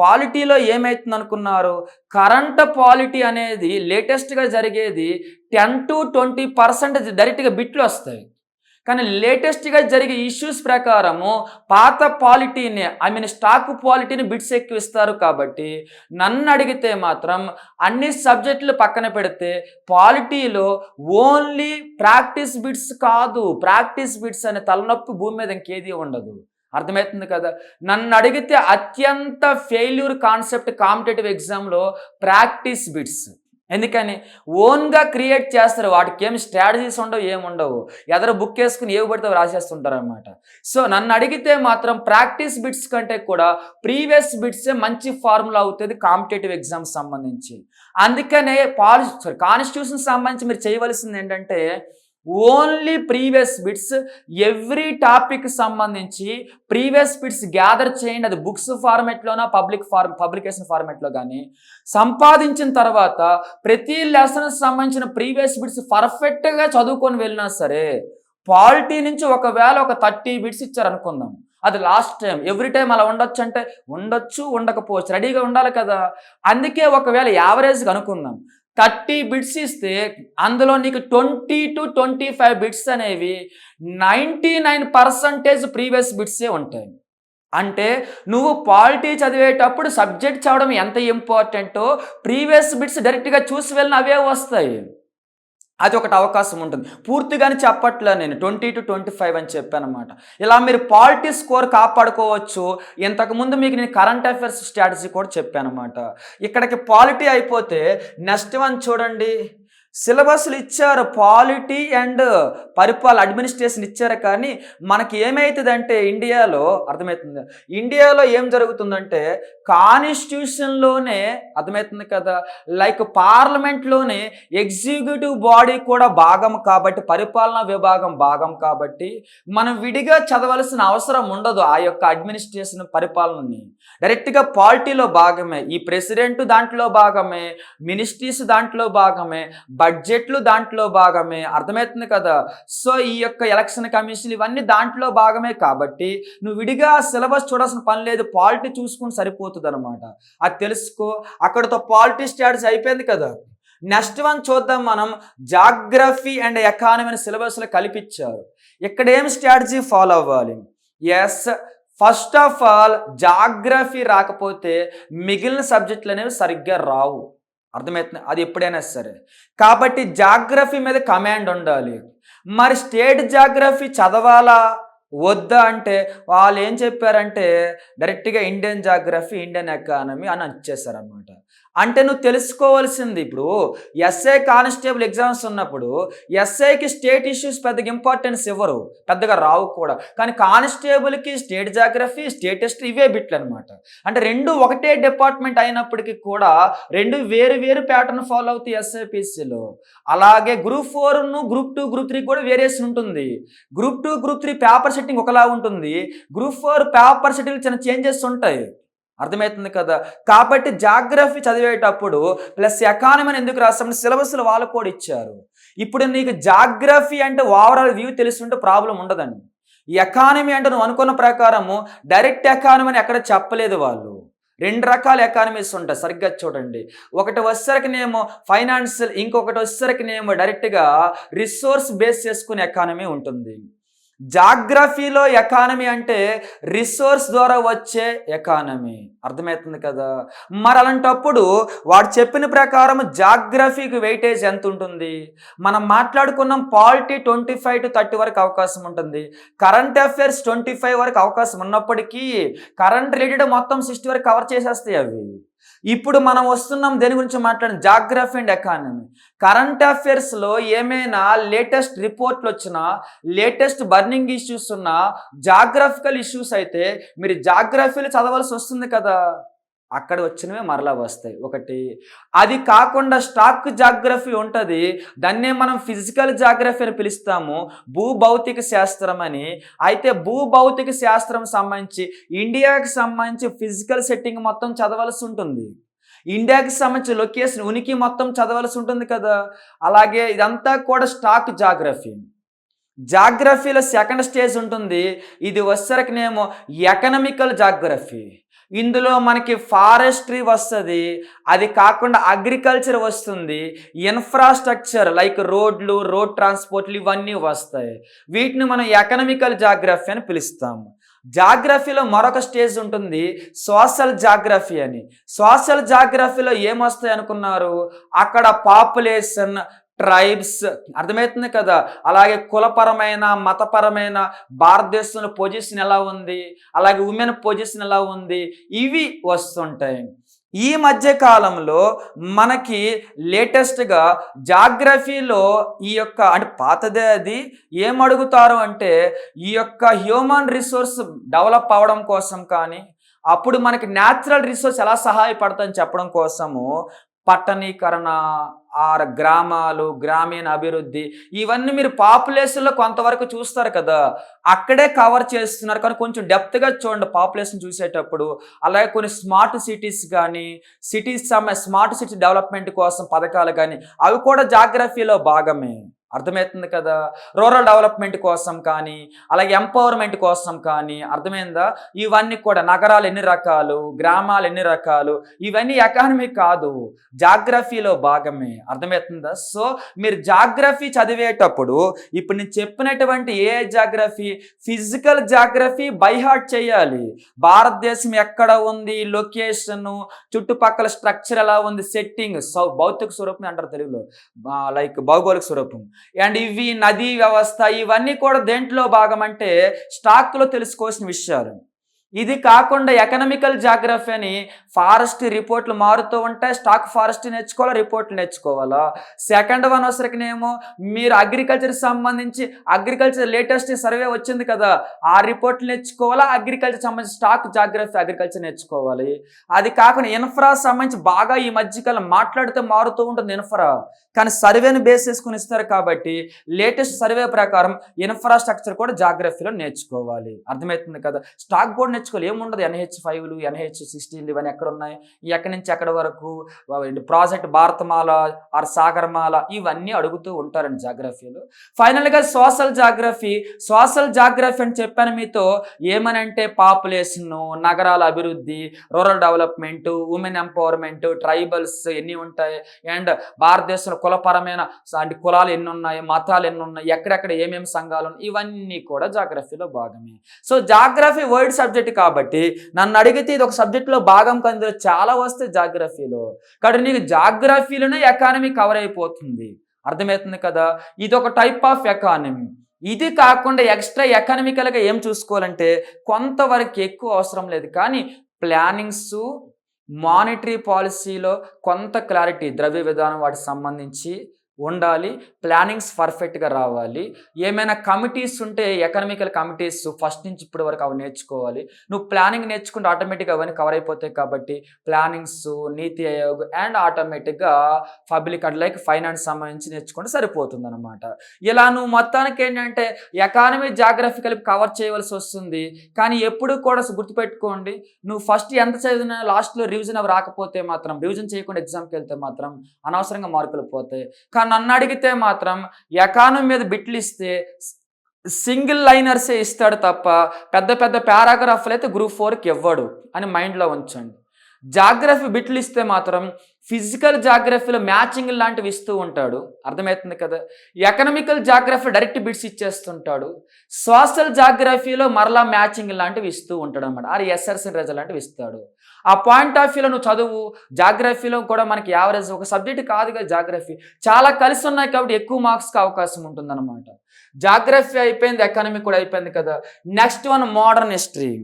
పాలిటీలో ఏమవుతుంది అనుకున్నారు? కరెంట్ పాలిటీ అనేది లేటెస్ట్గా జరిగేది 10 to 20% డైరెక్ట్గా బిట్లు వస్తాయి. కానీ లేటెస్ట్గా జరిగే ఇష్యూస్ ప్రకారము పాత పాలిటీని, స్టాక్ పాలిటీని బిట్స్ ఎక్కువ ఇస్తారు. కాబట్టి నన్ను అడిగితే మాత్రం అన్ని సబ్జెక్టులు పక్కన పెడితే పాలిటీలో ఓన్లీ ప్రాక్టీస్ బిట్స్ కాదు, ప్రాక్టీస్ బిట్స్ అనే తలనొప్పి భూమి మీద ఇంకేది ఉండదు. అర్థమవుతుంది కదా? నన్ను అడిగితే అత్యంత ఫెయిల్యూర్ కాన్సెప్ట్ కాంపిటేటివ్ ఎగ్జామ్లో ప్రాక్టీస్ బిట్స్. ఎందుకని? ఓన్గా క్రియేట్ చేస్తారు, వాటికి ఏమి స్ట్రాటజీస్ ఉండవు, ఏముండవు, ఎదరు బుక్ వేసుకుని ఏవి పడితే రాసేస్తుంటారు అనమాట. సో నన్ను అడిగితే మాత్రం ప్రాక్టీస్ బిట్స్ కంటే కూడా ప్రీవియస్ బిట్సే మంచి ఫార్ములా అవుతుంది కాంపిటేటివ్ ఎగ్జామ్స్ సంబంధించి. అందుకనే కాన్స్టిట్యూషన్ సంబంధించి మీరు చేయవలసింది ఏంటంటే only previous bits, every topic సంబంధించి ప్రీవియస్ బిట్స్ గ్యాదర్ చేయండి. అది బుక్స్ ఫార్మెట్లోనా, పబ్లికేషన్ ఫార్మెట్లో కానీ సంపాదించిన తర్వాత ప్రతి లెసన్ సంబంధించిన ప్రీవియస్ బిట్స్ పర్ఫెక్ట్గా చదువుకొని వెళ్ళినా సరే, పాలిటీ నుంచి ఒకవేళ ఒక 30 బిట్స్ ఇచ్చారనుకుందాం, అది లాస్ట్ టైం, ఎవ్రీ టైం అలా ఉండొచ్చు అంటే ఉండొచ్చు, ఉండకపోవచ్చు, రెడీగా ఉండాలి కదా. అందుకే ఒకవేళ యావరేజ్గా అనుకుందాం, 30 బిట్స్ ఇస్తే అందులో నీకు 20 to 25 బిట్స్ అనేవి 99% ప్రీవియస్ బిట్సే ఉంటాయి. అంటే నువ్వు పాలిటీ చదివేటప్పుడు సబ్జెక్ట్ చదవడం ఎంత ఇంపార్టెంటో ప్రీవియస్ బిట్స్ డైరెక్ట్గా చూసి వెళ్ళిన అవే వస్తాయి. అది ఒకటి అవకాశం ఉంటుంది. పూర్తిగాని చెప్పట్లే, నేను 20 to 25 అని చెప్పానమాట. ఇలా మీరు పాలిటీ స్కోర్ కాపాడుకోవచ్చు. ఇంతకుముందు మీకు నేను కరెంట్ అఫైర్స్ స్ట్రాటజీ కూడా చెప్పానమాట. ఇక్కడికి పాలిటీ అయిపోతే నెక్స్ట్ వన్ చూడండి. సిలబస్లు ఇచ్చారు, పాలిటీ అండ్ అడ్మినిస్ట్రేషన్ ఇచ్చారు. కానీ మనకి ఏమవుతుందంటే ఇండియాలో అర్థమవుతుంది, ఇండియాలో ఏం జరుగుతుందంటే కాన్స్టిట్యూషన్లోనే అర్థమవుతుంది కదా, లైక్ పార్లమెంట్లోనే ఎగ్జిక్యూటివ్ బాడీ కూడా భాగం కాబట్టి, పరిపాలనా విభాగం భాగం కాబట్టి మనం విడిగా చదవాల్సిన అవసరం ఉండదు. ఆ యొక్క అడ్మినిస్ట్రేషన్ పరిపాలనని డైరెక్ట్గా పాలిటీలో భాగమే. ఈ ప్రెసిడెంట్ దాంట్లో భాగమే, మినిస్ట్రీస్ దాంట్లో భాగమే, బడ్జెట్లు దాంట్లో భాగమే. అర్థమవుతుంది కదా. సో ఈ యొక్క ఎలక్షన్ కమిషన్ ఇవన్నీ దాంట్లో భాగమే కాబట్టి నువ్వు విడిగా సిలబస్ చూడాల్సిన పని లేదు, పాలిటీ చూసుకుని సరిపోతుంది అనమాట. అది తెలుసుకో. అక్కడతో పాలిటీ స్టాటస్ అయిపోయింది కదా. నెక్స్ట్ వన్ చూద్దాం మనం. జాగ్రఫీ అండ్ ఎకానమీ సిలబస్లో కలిపిచ్చారు. ఇక్కడ ఏం స్ట్రాటజీ ఫాలో అవ్వాలి? Yes, first of all geography రాకపోతే మిగిలిన సబ్జెక్టులు అనేవి సరిగ్గా రావు. అర్థమవుతుంది, అది ఎప్పుడైనా సరే. కాబట్టి జాగ్రఫీ మీద కమాండ్ ఉండాలి. మరి స్టేట్ జాగ్రఫీ చదవాలా వద్దా అంటే వాళ్ళు ఏం చెప్పారంటే డైరెక్ట్గా ఇండియన్ జాగ్రఫీ, ఇండియన్ ఎకానమీ అని ఇచ్చేసారనమాట. అంటే నువ్వు తెలుసుకోవాల్సింది, ఇప్పుడు ఎస్ఐ కానిస్టేబుల్ ఎగ్జామ్స్ ఉన్నప్పుడు ఎస్ఐకి స్టేట్ ఇష్యూస్ పెద్దగా ఇంపార్టెన్స్ ఇవ్వరు, పెద్దగా రావు కూడా. కానీ కానిస్టేబుల్కి స్టేట్ జాగ్రఫీ, స్టేట్ హిస్టరీ ఇవే బిట్లు అనమాట. అంటే రెండు ఒకటే డిపార్ట్మెంట్ అయినప్పటికీ కూడా రెండు వేరు వేరు ప్యాటర్న్ ఫాలో అవుతాయి ఎస్ఐపిసిలో. అలాగే గ్రూప్ 4ను గ్రూప్ 2 గ్రూప్ 3 కూడా వేరియేషన్ ఉంటుంది. గ్రూప్ 2 గ్రూప్ 3 పేపర్ సెట్టింగ్ ఒకలా ఉంటుంది, గ్రూప్ 4 పేపర్ సెట్టింగ్ చిన్న చేంజెస్ ఉంటాయి. అర్థమవుతుంది కదా. కాబట్టి జాగ్రఫీ చదివేటప్పుడు ప్లస్ ఎకానమీని ఎందుకు రాస్తామని సిలబస్లు వాళ్ళు కూడా ఇచ్చారు. ఇప్పుడు నీకు జాగ్రఫీ అంటే ఓవరాల్ వ్యూ తెలుసుంటే ప్రాబ్లం ఉండదండి. ఎకానమీ అంటే నువ్వు అనుకున్న ప్రకారము డైరెక్ట్ ఎకానమీ ఎక్కడ చెప్పలేదు వాళ్ళు. రెండు రకాల ఎకానమీస్ ఉంటాయి, సరిగ్గా చూడండి. ఒకటి వచ్చేసరికినేమో ఫైనాన్షియల్, ఇంకొకటి వచ్చేసరికినేమో డైరెక్ట్గా రిసోర్స్ బేస్ చేసుకునే ఎకానమీ ఉంటుంది. జాగ్రఫీలో ఎకానమీ అంటే రిసోర్స్ ద్వారా వచ్చే ఎకానమీ. అర్థమవుతుంది కదా. మరి అలాంటప్పుడు వాడు చెప్పిన ప్రకారం జాగ్రఫీకి వెయిటేజ్ ఎంత ఉంటుంది? మనం మాట్లాడుకున్నాం పాలిటీ 25 to 30 వరకు అవకాశం ఉంటుంది, కరెంట్ అఫైర్స్ 25 వరకు అవకాశం ఉన్నప్పటికీ కరెంట్ రిలేటెడ్ మొత్తం 60 వరకు కవర్ చేసేస్తాయి అవి. ఇప్పుడు మనం వస్తున్నాం దేని గురించి మాట్లాడిన, జాగ్రఫీ అండ్ ఎకానమీ. కరెంట్ అఫైర్స్లో ఏమైనా లేటెస్ట్ రిపోర్ట్లు వచ్చినా, లేటెస్ట్ బర్నింగ్ ఇష్యూస్ ఉన్నా, జాగ్రఫికల్ ఇష్యూస్ అయితే మీరు జాగ్రఫీలో చదవాల్సి వస్తుంది కదా. అక్కడ వచ్చినవే మరలా వస్తాయి ఒకటి. అది కాకుండా స్టాక్ జాగ్రఫీ ఉంటుంది, దాన్నే మనం ఫిజికల్ జాగ్రఫీ అని పిలుస్తాము, భూభౌతిక శాస్త్రం అని. అయితే భూభౌతిక శాస్త్రం సంబంధించి ఇండియాకి సంబంధించి ఫిజికల్ సెట్టింగ్ మొత్తం చదవాల్సి ఉంటుంది, ఇండియాకి సంబంధించి లొకేషన్ ఉనికి మొత్తం చదవాల్సి ఉంటుంది కదా. అలాగే ఇదంతా కూడా స్టాక్ జాగ్రఫీ. జాగ్రఫీలో సెకండ్ స్టేజ్ ఉంటుంది, ఇది వచ్చేసరికినేమో ఎకనామికల్ జాగ్రఫీ. ఇందులో మనకి ఫారెస్ట్రీ వస్తుంది, అది కాకుండా అగ్రికల్చర్ వస్తుంది, ఇన్ఫ్రాస్ట్రక్చర్ లైక్ రోడ్లు, రోడ్ ట్రాన్స్పోర్ట్లు ఇవన్నీ వస్తాయి. వీటిని మనం ఎకనామికల్ జాగ్రఫీ అని పిలుస్తాము. జాగ్రఫీలో మరొక స్టేజ్ ఉంటుంది, సోషల్ జాగ్రఫీ అని. సోషల్ జాగ్రఫీలో ఏమొస్తాయి అనుకున్నారు? అక్కడ పాపులేషన్, ట్రైబ్స్, అర్థమవుతుంది కదా. అలాగే కులపరమైన, మతపరమైన భారతదేశంలో పొజిషన్ ఎలా ఉంది, అలాగే ఉమెన్ పొజిషన్ ఎలా ఉంది, ఇవి వస్తుంటాయి. ఈ మధ్య కాలంలో మనకి లేటెస్ట్గా జాగ్రఫీలో ఈ యొక్క అంటే పాతదే అది ఏమడుగుతారు అంటే ఈ యొక్క హ్యూమన్ రిసోర్స్ డెవలప్ అవ్వడం కోసం, కానీ అప్పుడు మనకి న్యాచురల్ రిసోర్స్ ఎలా సహాయపడతాయని చెప్పడం కోసము పట్టణీకరణ, గ్రామాలు, గ్రామీణ అభివృద్ధి, ఇవన్నీ మీరు పాపులేషన్లో కొంతవరకు చూస్తారు కదా, అక్కడే కవర్ చేస్తున్నారు. కానీ కొంచెం డెప్త్గా చూడండి పాపులేషన్ చూసేటప్పుడు. అలాగే కొన్ని స్మార్ట్ సిటీస్ కానీ, స్మార్ట్ సిటీ డెవలప్మెంట్ కోసం పథకాలు కానీ, అవి కూడా జాగ్రఫీలో భాగమే. అర్థమవుతుంది కదా. రూరల్ డెవలప్మెంట్ కోసం కానీ, అలాగే ఎంపవర్మెంట్ కోసం కానీ, అర్థమైందా? ఇవన్నీ కూడా నగరాలు ఎన్ని రకాలు, గ్రామాలు ఎన్ని రకాలు, ఇవన్నీ ఎకానమీ కాదు, జాగ్రఫీలో భాగమే. అర్థమవుతుందా? సో మీరు జాగ్రఫీ చదివేటప్పుడు ఇప్పుడు నేను చెప్పినటువంటి ఏ geography, physical geography by heart చేయాలి. భారతదేశం ఎక్కడ ఉంది, లొకేషన్, చుట్టుపక్కల స్ట్రక్చర్ ఎలా ఉంది, సెట్టింగ్, భౌతిక స్వరూపం అంటారు తెలుగులో, లైక్ భౌగోళిక స్వరూపం. అండ్ ఇవి నదీ వ్యవస్థ, ఇవన్నీ కూడా దేంట్లో భాగం అంటే స్టాక్లో తెలుసుకోవాల్సిన విషయాలు. ఇది కాకుండా ఎకనామికల్ జాగ్రఫీ అని ఫారెస్ట్ రిపోర్ట్లు మారుతూ ఉంటాయి, స్టాక్ ఫారెస్ట్ నేర్చుకోవాలా, రిపోర్ట్లు నేర్చుకోవాలా. సెకండ్ వన్ వచ్చరికనేమో మీరు అగ్రికల్చర్ సంబంధించి అగ్రికల్చర్ లేటెస్ట్ సర్వే వచ్చింది కదా, ఆ రిపోర్ట్లు నేర్చుకోవాలా, అగ్రికల్చర్ సంబంధించి స్టాక్ జాగ్రఫీ అగ్రికల్చర్ నేర్చుకోవాలి. అది కాకుండా ఇన్ఫ్రా సంబంధించి బాగా ఈ మధ్యకాలం మాట్లాడితే మారుతూ ఉంటుంది ఇన్ఫ్రా, కానీ సర్వేని బేస్ చేసుకుని ఇస్తారు కాబట్టి లేటెస్ట్ సర్వే ప్రకారం ఇన్ఫ్రాస్ట్రక్చర్ కూడా జాగ్రఫీలో నేర్చుకోవాలి. అర్థమవుతుంది కదా. స్టాక్ కూడా నేర్చుకోవాలి, ఏముండదు, NH5లు NH16లు ఇవన్నీ ఎక్కడ ఉన్నాయి, ఎక్కడి నుంచి ఎక్కడి వరకు, ప్రాజెక్ట్ భారతమాల ఆర్ సాగరమాల, ఇవన్నీ అడుగుతూ ఉంటారండి జాగ్రఫీలో. ఫైనల్గా సోషల్ జాగ్రఫీ అని చెప్పాను మీతో. ఏమనంటే పాపులేషన్, నగరాల అభివృద్ధి, rural development, women empowerment, tribals ఎన్ని ఉంటాయి, అండ్ భారతదేశంలో కులపరమైన అంటే కులాలు ఎన్ని ఉన్నాయి, మతాలు ఎన్ని ఉన్నాయి, ఎక్కడెక్కడ ఏమేమి సంఘాలు ఉన్నాయి, ఇవన్నీ కూడా జాగ్రఫీలో భాగమే. సో జాగ్రఫీ వర్డ్ సబ్జెక్ట్ కాబట్టి నన్ను అడిగితే ఇది ఒక సబ్జెక్టులో భాగం, కానీ చాలా వస్తే జాగ్రఫీలో, కాబట్టి నీకు జాగ్రఫీలోనే ఎకానమీ కవర్ అయిపోతుంది. అర్థమవుతుంది కదా. ఇది ఒక టైప్ ఆఫ్ ఎకానమీ. ఇది కాకుండా ఎక్స్ట్రా ఎకనామికల్గా ఏం చూసుకోవాలంటే కొంతవరకు ఎక్కువ అవసరం లేదు, కానీ ప్లానింగ్స్, మానిటరీ పాలసీలో కొంత క్లారిటీ, ద్రవ్య విధానం వాటికి సంబంధించి ఉండాలి, ప్లానింగ్స్ పర్ఫెక్ట్గా రావాలి. ఏమైనా కమిటీస్ ఉంటే ఎకనామికల్ కమిటీస్ ఫస్ట్ నుంచి ఇప్పటి వరకు అవి నేర్చుకోవాలి. నువ్వు ప్లానింగ్ నేర్చుకుంటే ఆటోమేటిక్గా అవన్నీ కవర్ అయిపోతాయి కాబట్టి ప్లానింగ్స్, నీతి ఆయోగ్ అండ్ ఆటోమేటిక్గా పబ్లిక్ అండ్ లైక్ ఫైనాన్స్ సంబంధించి నేర్చుకుంటే సరిపోతుంది అనమాట. ఇలా నువ్వు మొత్తానికి ఏంటంటే ఎకానమీ జాగ్రఫీ కలిపి కవర్ చేయవలసి వస్తుంది. కానీ ఎప్పుడు కూడా గుర్తుపెట్టుకోండి, నువ్వు ఫస్ట్ ఎంత చదివినా లాస్ట్లో రివిజన్ అవి రాకపోతే మాత్రం, రివిజన్ చేయకుండా ఎగ్జామ్కి వెళ్తే మాత్రం అనవసరంగా మార్కులు పోతాయి. నన్ను అడిగితే మాత్రం ఎకానమీ మీద బిట్లు ఇస్తే సింగిల్ లైనర్సే ఇస్తాడు తప్ప పెద్ద పెద్ద పారాగ్రాఫ్లు అయితే గ్రూప్ 4కి ఇవ్వడు అని మైండ్లో ఉంచండి. జాగ్రఫీ బిట్లు ఇస్తే మాత్రం ఫిజికల్ జాగ్రఫీలో మ్యాచింగ్ లాంటివి ఇస్తూ ఉంటాడు. అర్థమవుతుంది కదా. ఎకనామికల్ జాగ్రఫీ డైరెక్ట్ బిట్స్ ఇచ్చేస్తుంటాడు. సోషల్ జాగ్రఫీలో మరలా మ్యాచింగ్ లాంటివి ఇస్తూ ఉంటాడు అనమాట. ఆర్ ఎస్ఆర్సీ రిజల్ట్ లాంటివి ఇస్తాడు. ఆ పాయింట్ ఆఫ్ వ్యూలో నువ్వు చదువు. జాగ్రఫీలో కూడా మనకి యావరేజ్ ఒక సబ్జెక్ట్ కాదు కదా, జాగ్రఫీ చాలా కలిసి ఉన్నాయి కాబట్టి ఎక్కువ మార్క్స్కి అవకాశం ఉంటుందన్నమాట. జాగ్రఫీ అయిపోయింది, ఎకానమీ కూడా అయిపోయింది కదా. Next one modern history.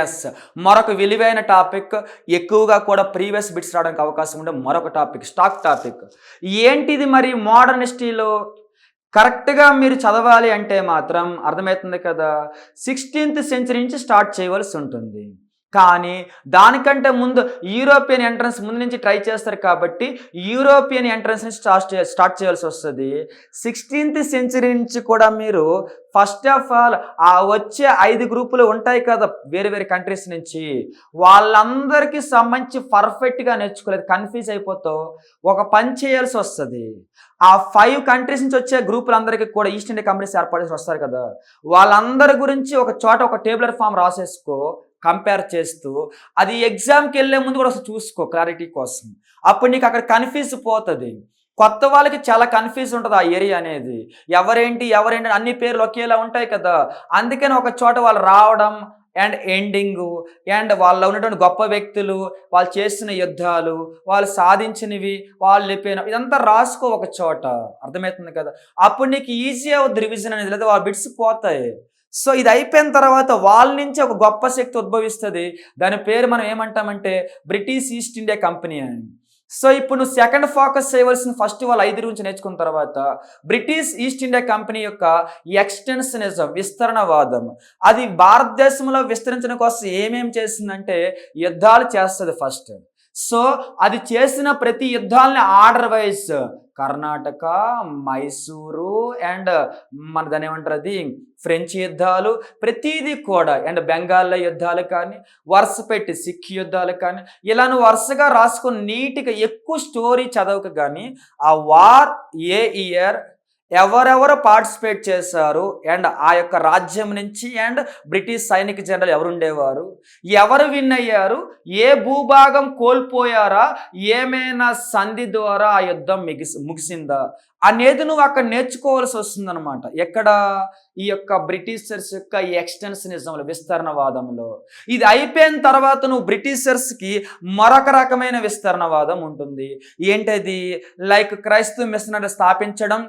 Yes, మరొక విలువైన టాపిక్, ఎక్కువగా కూడా ప్రీవియస్ బిట్స్ రావడానికి అవకాశం ఉండే మరొక టాపిక్, స్టాక్ టాపిక్. ఏంటిది మరి మోడర్న్ హిస్టరీలో కరెక్ట్గా మీరు చదవాలి అంటే మాత్రం అర్థమవుతుంది కదా, 16th సెంచరీ నుంచి స్టార్ట్ చేయవలసి ఉంటుంది. కానీ దానికంటే ముందు యూరోపియన్ ఎంట్రన్స్ ముందు నుంచి ట్రై చేస్తారు కాబట్టి యూరోపియన్ ఎంట్రన్స్ నుంచి స్టార్ట్ చేయాల్సి వస్తుంది. 16th సెంచరీ నుంచి కూడా మీరు ఫస్ట్ ఆఫ్ ఆల్ ఆ వచ్చే 5 గ్రూపులు ఉంటాయి కదా వేరే వేరే కంట్రీస్ నుంచి, వాళ్ళందరికీ సంబంధించి పర్ఫెక్ట్గా నేర్చుకోలేదు, కన్ఫ్యూజ్ అయిపోతావు. ఒక పని చేయాల్సి వస్తుంది. ఆ 5 కంట్రీస్ నుంచి వచ్చే గ్రూపులందరికీ కూడా ఈస్ట్ ఇండియా కంపెనీస్ ఏర్పాటు చేసి వస్తారు కదా, వాళ్ళందరి గురించి ఒక చోట ఒక టేబులర్ ఫామ్ రాసేసుకో, కంపేర్ చేస్తూ అది ఎగ్జామ్కి వెళ్ళే ముందు కూడా చూసుకో క్లారిటీ కోసం. అప్పుడు నీకు అక్కడ కన్ఫ్యూజ్ పోతుంది. కొత్త వాళ్ళకి చాలా కన్ఫ్యూజ్ ఉంటుంది ఆ ఏరియా అనేది, ఎవరేంటి అన్ని పేర్లు ఒకేలా ఉంటాయి కదా. అందుకని ఒక చోట వాళ్ళు రావడం అండ్ ఎండింగు అండ్ వాళ్ళలో ఉన్నటువంటి గొప్ప వ్యక్తులు, వాళ్ళు చేసిన యుద్ధాలు, వాళ్ళు సాధించినవి, వాళ్ళు చెప్పిన ఇదంతా రాసుకో ఒక చోట. అర్థమవుతుంది కదా. అప్పుడు నీకు ఈజీ అవుద్ది రివిజన్ అనేది, లేదా వాళ్ళ బిట్స్ పోతాయి. సో ఇది అయిపోయిన తర్వాత వాళ్ళ నుంచి ఒక గొప్ప శక్తి ఉద్భవిస్తుంది. దాని పేరు మనం ఏమంటామంటే బ్రిటిష్ ఈస్ట్ ఇండియా కంపెనీ అని. సో ఇప్పుడు నువ్వు సెకండ్ ఫోకస్ చేయవలసిన ఫస్ట్ వాళ్ళు 5 గురించి నేర్చుకున్న తర్వాత బ్రిటిష్ ఈస్ట్ ఇండియా కంపెనీ యొక్క ఎక్స్టెన్షనిజం, విస్తరణవాదం, అది భారతదేశంలో విస్తరించడం కోసం ఏమేం చేసిందంటే యుద్ధాలు చేస్తుంది ఫస్ట్. సో అది చేసిన ప్రతి యుద్ధాలని order wise Karnataka, Mysuru and మన దాని ఏమంటారు అది ఫ్రెంచ్ యుద్ధాలు, ప్రతిదీ కూడా అండ్ బెంగాల్లో యుద్ధాలు కానీ వరుస పెట్టి సిక్ యుద్ధాలు కానీ ఇలా నువ్వు వరుసగా రాసుకుని నీట్గా ఎక్కువ స్టోరీ చదవక కానీ ఆ వార్ ఏ ఇయర్ ఎవరెవరు పార్టిసిపేట్ చేశారు అండ్ ఆ యొక్క రాజ్యం నుంచి అండ్ బ్రిటిష్ సైనిక జనరల్ ఎవరు ఉండేవారు, ఎవరు విన్ అయ్యారు, ఏ భూభాగం కోల్పోయారా, ఏమైనా సంధి ద్వారా ఆ యుద్ధం ముగిసిందా అనేది నువ్వు అక్కడ నేర్చుకోవాల్సి వస్తుందన్నమాట. ఎక్కడ? ఈ యొక్క బ్రిటిషర్స్ యొక్క ఈ ఎక్స్టెన్షనిజంలో, విస్తరణవాదంలో. ఇది అయిపోయిన తర్వాత నువ్వు బ్రిటిషర్స్కి మరొక రకమైన విస్తరణవాదం ఉంటుంది. ఏంటది? లైక్ క్రైస్తవ మిషనరీ స్థాపించడం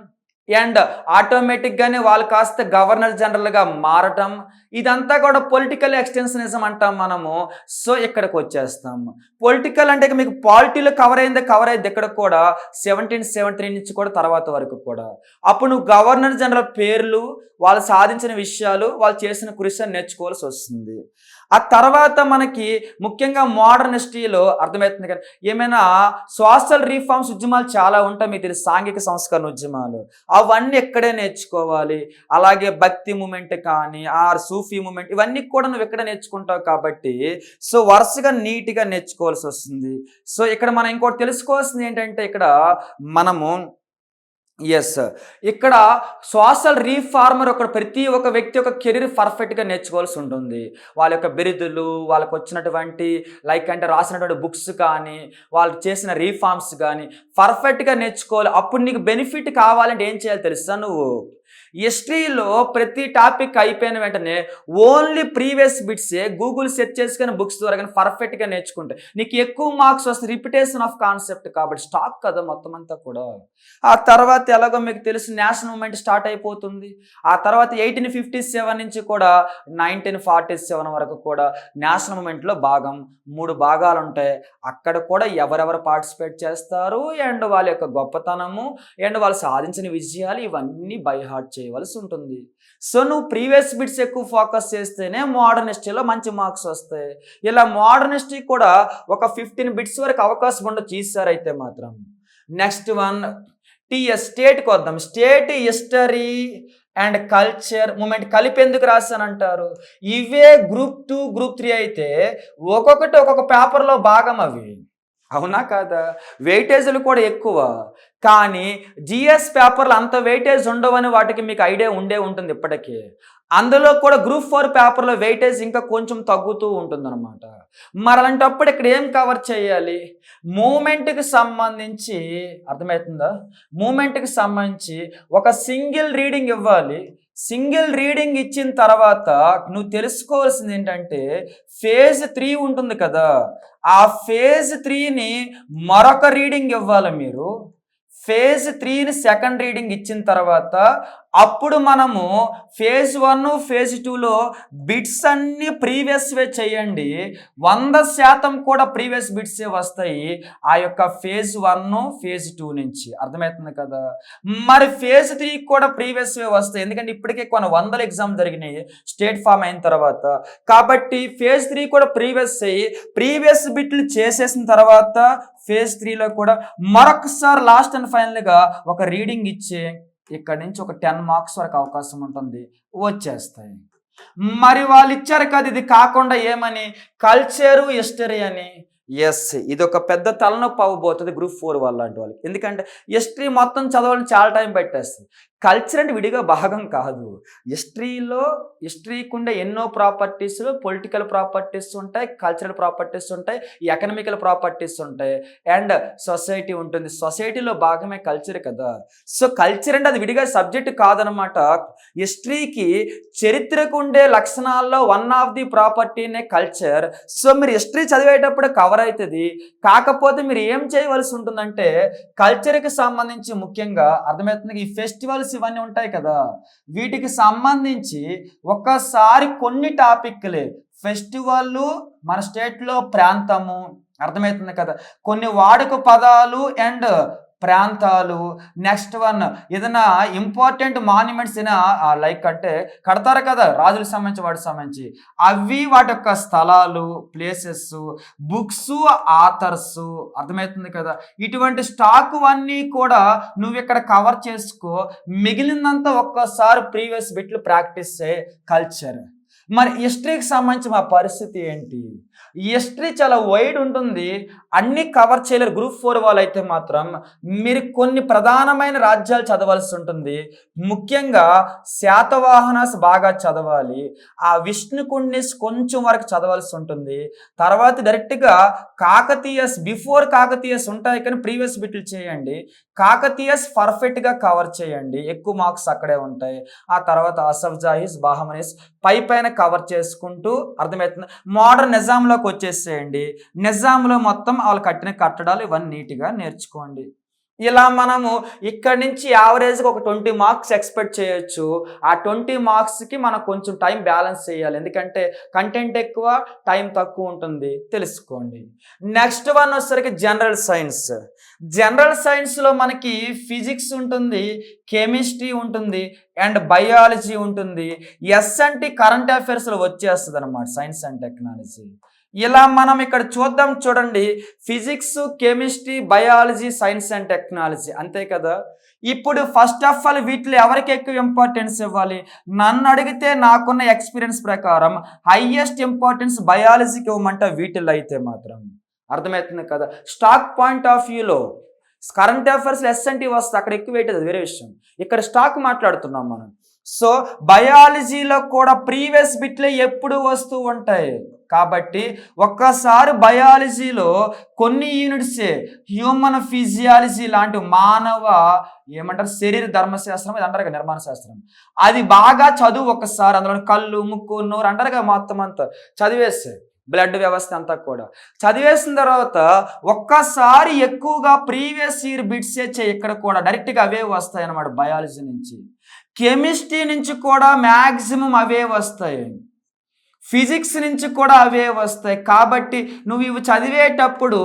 అండ్ ఆటోమేటిక్గానే వాళ్ళు కాస్త గవర్నర్ జనరల్గా మారటం, ఇదంతా కూడా పొలిటికల్ ఎక్స్టెన్షనిజం అంటాం మనము. సో ఇక్కడికి వచ్చేస్తాము. పొలిటికల్ అంటే మీకు పాలిటీలో కవర్ అయింది ఇక్కడ కూడా 1773 నుంచి కూడా తర్వాత వరకు కూడా. అప్పుడు నువ్వు గవర్నర్ జనరల్ పేర్లు, వాళ్ళు సాధించిన విషయాలు, వాళ్ళు చేసిన కృషి నేర్చుకోవాల్సి వస్తుంది. ఆ తర్వాత మనకి ముఖ్యంగా మోడర్న్ హిస్టరీలో అర్థమవుతుంది కదా, ఏమైనా సోషల్ రీఫార్మ్స్ ఉద్యమాలు చాలా ఉంటాయి మీకు తెలుసు, సాంఘిక సంస్కరణ ఉద్యమాలు, అవన్నీ ఎక్కడే నేర్చుకోవాలి. అలాగే భక్తి మూమెంట్ కానీ సూఫీ మూమెంట్, ఇవన్నీ కూడా నువ్వు ఎక్కడ నేర్చుకుంటావు కాబట్టి సో వరుసగా నీట్గా నేర్చుకోవాల్సి వస్తుంది. సో ఇక్కడ మనం ఇంకోటి తెలుసుకోవాల్సింది ఏంటంటే, ఇక్కడ మనము ఇక్కడ సోషల్ రీఫార్మర్ ప్రతి ఒక్క వ్యక్తి యొక్క కెరీర్ పర్ఫెక్ట్గా నేర్చుకోవాల్సి ఉంటుంది. వాళ్ళ యొక్క బిరుదులు, వాళ్ళకు వచ్చినటువంటి లైక్ అంటే రాసినటువంటి బుక్స్ కానీ, వాళ్ళు చేసిన రీఫార్మ్స్ కానీ పర్ఫెక్ట్గా నేర్చుకోవాలి. అప్పుడు నీకు బెనిఫిట్ కావాలంటే ఏం చేయాలి తెలుసా? నువ్వు హిస్టరీలో ప్రతి టాపిక్ అయిపోయిన వెంటనే ఓన్లీ ప్రీవియస్ బిట్సే గూగుల్ సెర్చ్ చేసుకుని బుక్స్ ద్వారా కానీ పర్ఫెక్ట్గా నేర్చుకుంటే నీకు ఎక్కువ మార్క్స్ వస్తాయి. రిపిటేషన్ ఆఫ్ కాన్సెప్ట్ కాబట్టి స్టాక్ కదా మొత్తం అంతా కూడా. ఆ తర్వాత ఎలాగో మీకు తెలుసు నేషనల్ మూమెంట్ స్టార్ట్ అయిపోతుంది. ఆ తర్వాత 1857 నుంచి కూడా 1947 వరకు కూడా నేషనల్ మూమెంట్లో భాగం 3 భాగాలు ఉంటాయి. అక్కడ కూడా ఎవరెవరు పార్టిసిపేట్ చేస్తారు అండ్ వాళ్ళ యొక్క గొప్పతనము అండ్ వాళ్ళు సాధించిన విజయాలు ఇవన్నీ బై హార్ట్ చేయవలసి ఉంటుంది. సో నువ్వు ప్రీవియస్ బిట్స్ ఎక్కువ ఫోకస్ చేస్తేనే మోడర్న్ హిస్టరీలో మంచి మార్క్స్ వస్తాయి. ఇలా మోడర్న్ హిస్టరీ కూడా ఒక 15 బిట్స్ వరకు అవకాశం ఉండొచ్చు ఈసారి అయితే మాత్రం. నెక్స్ట్ వన్ స్టేట్కి వద్దాం. State history and culture movement కలిపి ఎందుకు రాశానంటారు? ఇవే గ్రూప్ 2 గ్రూప్ 3 అయితే ఒక్కొక్కటి ఒక్కొక్క పేపర్లో భాగం అవి, అవునా కాదా? వెయిటేజ్లు కూడా ఎక్కువ. కానీ జిఎస్ పేపర్లు అంత వెయిటేజ్ ఉండవని వాటికి మీకు ఐడియా ఉంటుంది ఇప్పటికీ. అందులో కూడా గ్రూప్ 4 పేపర్లో వెయిటేజ్ ఇంకా కొంచెం తగ్గుతూ ఉంటుందన్నమాట. మరి అలాంటప్పుడు ఇక్కడ ఏం కవర్ చేయాలి? మూమెంట్కి సంబంధించి అర్థమవుతుందా? మూమెంట్కి సంబంధించి ఒక సింగిల్ రీడింగ్ ఇవ్వాలి. సింగిల్ రీడింగ్ ఇచ్చిన తర్వాత నువ్వు తెలుసుకోవాల్సింది ఏంటంటే ఫేజ్ 3 ఉంటుంది కదా, ఆ ఫేజ్ 3ని మరొక రీడింగ్ ఇవ్వాలి మీరు. ఫేజ్ 3ని సెకండ్ రీడింగ్ ఇచ్చిన తర్వాత అప్పుడు మనము ఫేజ్ 1 ఫేజ్ 2లో బిట్స్ అన్నీ ప్రీవియస్వే చేయండి. 100% కూడా ప్రీవియస్ బిట్సే వస్తాయి ఆ యొక్క ఫేజ్ 1 ఫేజ్ 2 నుంచి. అర్థమవుతుంది కదా? మరి ఫేజ్ 3 కూడా ప్రీవియస్వే వస్తాయి, ఎందుకంటే ఇప్పటికే కొన్ని 100 ఎగ్జామ్ జరిగినాయి స్టేట్ ఫామ్ అయిన తర్వాత. కాబట్టి ఫేజ్ 3 కూడా ప్రీవియస్ అయ్యి ప్రీవియస్ బిట్లు చేసేసిన తర్వాత ఫేజ్ 3లో కూడా మరొకసారి లాస్ట్ అండ్ ఫైనల్గా ఒక రీడింగ్ ఇచ్చే ఇక్కడ నుంచి ఒక 10 మార్క్స్ వరకు అవకాశం ఉంటుంది, వచ్చేస్తాయి. మరి వాళ్ళు ఇచ్చారు కదా ఇది కాకుండా ఏమని, కల్చరు హిస్టరీ అని. ఇది ఒక పెద్ద తలనొప్పి అవ్వబోతుంది గ్రూప్ 4 లాంటి వాళ్ళకి. ఎందుకంటే హిస్టరీ మొత్తం చదవాలని చాలా టైం పెట్టేస్తుంది. కల్చర్ అంటే విడిగా భాగం కాదు. హిస్టరీకి ఉండే ఎన్నో ప్రాపర్టీస్, పొలిటికల్ ప్రాపర్టీస్ ఉంటాయి, కల్చరల్ ప్రాపర్టీస్ ఉంటాయి, ఎకనామికల్ ప్రాపర్టీస్ ఉంటాయి అండ్ సొసైటీ ఉంటుంది. సొసైటీలో భాగమే కల్చర్ కదా. సో కల్చర్ అంటే అది విడిగా సబ్జెక్ట్ కాదనమాట. హిస్టరీకి చరిత్రకు ఉండే లక్షణాల్లో వన్ ఆఫ్ ది ప్రాపర్టీనే కల్చర్. సో మీరు హిస్టరీ చదివేటప్పుడు కవర్ అవుతుంది. కాకపోతే మీరు ఏం చేయవలసి ఉంటుందంటే కల్చర్కి సంబంధించి ముఖ్యంగా అర్థమవుతుంది ఈ ఫెస్టివల్స్ ఇవన్నీ ఉంటాయి కదా, వీటికి సంబంధించి ఒక్కసారి కొన్ని టాపిక్లే ఫెస్టివల్, మన స్టేట్లో ప్రాంతము, అర్థమవుతుంది కదా, కొన్ని వాడుక పదాలు అండ్ ప్రాంతాలు. నెక్స్ట్ వన్ ఏదైనా ఇంపార్టెంట్ మాన్యుమెంట్స్ అయినా లైక్ అంటే కడతారు కదా రాజులకు సంబంధించి వాటికి సంబంధించి అవి, వాటి యొక్క స్థలాలు, ప్లేసెస్, బుక్స్, ఆథర్స్, అర్థమవుతుంది కదా. ఇటువంటి స్టాక్ అన్నీ కూడా నువ్వు ఇక్కడ కవర్ చేసుకో. మిగిలినంతా ఒక్కసారి ప్రీవియస్ బిట్లు ప్రాక్టీస్ చేయి. కల్చర్ మరి హిస్టరీకి సంబంధించి మా పరిస్థితి ఏంటి? హిస్టరీ చాలా వైడ్ ఉంటుంది. అన్నీ కవర్ చేయలేరు. గ్రూప్ 4 వాళ్ళైతే మాత్రం మీరు కొన్ని ప్రధానమైన రాజ్యాలు చదవాల్సి ఉంటుంది. ముఖ్యంగా శాతవాహనాస్ బాగా చదవాలి. ఆ విష్ణుకుండిస్ కొంచెం వరకు చదవాల్సి ఉంటుంది. తర్వాత డైరెక్ట్‌గా కాకతీయస్, బిఫోర్ కాకతీయస్ ఉంటాయి కానీ ప్రీవియస్ బిట్లు చేయండి. కాకతీయస్ పర్ఫెక్ట్‌గా కవర్ చేయండి. ఎక్కువ మార్క్స్ అక్కడే ఉంటాయి. ఆ తర్వాత అసఫ్జాహీస్, బహమనీస్ పైన కవర్ చేసుకుంటూ అర్థమవుతుంది. మోడర్న్ నిజాంలోకి వచ్చేసేయండి. నిజాంలో మొత్తం వాళ్ళు కట్టిన కట్టడాలు ఇవన్నీ నీట్‌గా నేర్చుకోండి. ఇలా మనము ఇక్కడి నుంచి యావరేజ్‌గా ఒక 20 మార్క్స్ ఎక్స్‌పెక్ట్ చేయొచ్చు. ఆ 20 మార్క్స్‌కి మనం కొంచెం టైం బ్యాలెన్స్ చేయాలి. ఎందుకంటే కంటెంట్ ఎక్కువ, టైం తక్కువ ఉంటుంది. తెలుసుకోండి. నెక్స్ట్ వన్ వచ్చేసరికి జనరల్ సైన్స్. జనరల్ సైన్స్‌లో మనకి ఫిజిక్స్ ఉంటుంది, కెమిస్ట్రీ ఉంటుంది అండ్ బయాలజీ ఉంటుంది. ఎస్&టి కరెంట్ అఫైర్స్‌లో వచ్చేస్తదనమాట సైన్స్ అండ్ టెక్నాలజీ. ఇలా మనం ఇక్కడ చూద్దాం చూడండి. Physics, chemistry, biology, science and technology అంతే కదా. ఇప్పుడు ఫస్ట్ ఆఫ్ ఆల్ వీటిలో ఎవరికి ఎక్కువ ఇంపార్టెన్స్ ఇవ్వాలి? నన్ను అడిగితే నాకున్న ఎక్స్పీరియన్స్ ప్రకారం హైయెస్ట్ ఇంపార్టెన్స్ బయాలజీకి ఇవ్వమంటే వీటిల్లో అయితే మాత్రం అర్థమవుతుంది కదా. స్టాక్ పాయింట్ ఆఫ్ వ్యూలో కరెంట్ అఫైర్స్లో ఎస్&టి వస్తే అక్కడ ఎక్కువ వెయిట్, అది వేరే విషయం. ఇక్కడ స్టాక్ మాట్లాడుతున్నాం మనం. సో బయాలజీలో కూడా ప్రీవియస్ బిట్లే ఎప్పుడు వస్తూ ఉంటాయి. కాబట్టి ఒక్కసారి బయాలజీలో కొన్ని యూనిట్సే హ్యూమన్ ఫిజియాలజీ లాంటి మానవ ఏమంటారు శరీర ధర్మశాస్త్రం ఇది అంటారు కదా, నిర్మాణ శాస్త్రం, అది బాగా చదువు ఒక్కసారి. అందులో కళ్ళు, ముక్కు, నోరు అంటారు కదా, మొత్తం అంతా చదివేస్తే బ్లడ్ వ్యవస్థ అంతా కూడా చదివేసిన తర్వాత ఒక్కసారి ఎక్కువగా ప్రీవియస్ ఇయర్ బిట్సే ఇక్కడ కూడా డైరెక్ట్గా అవే వస్తాయి అన్నమాట. బయాలజీ నుంచి, కెమిస్ట్రీ నుంచి కూడా మ్యాక్సిమం అవే వస్తాయి, ఫిజిక్స్ నుంచి కూడా అవే వస్తాయి. కాబట్టి నువ్వు ఇవి చదివేటప్పుడు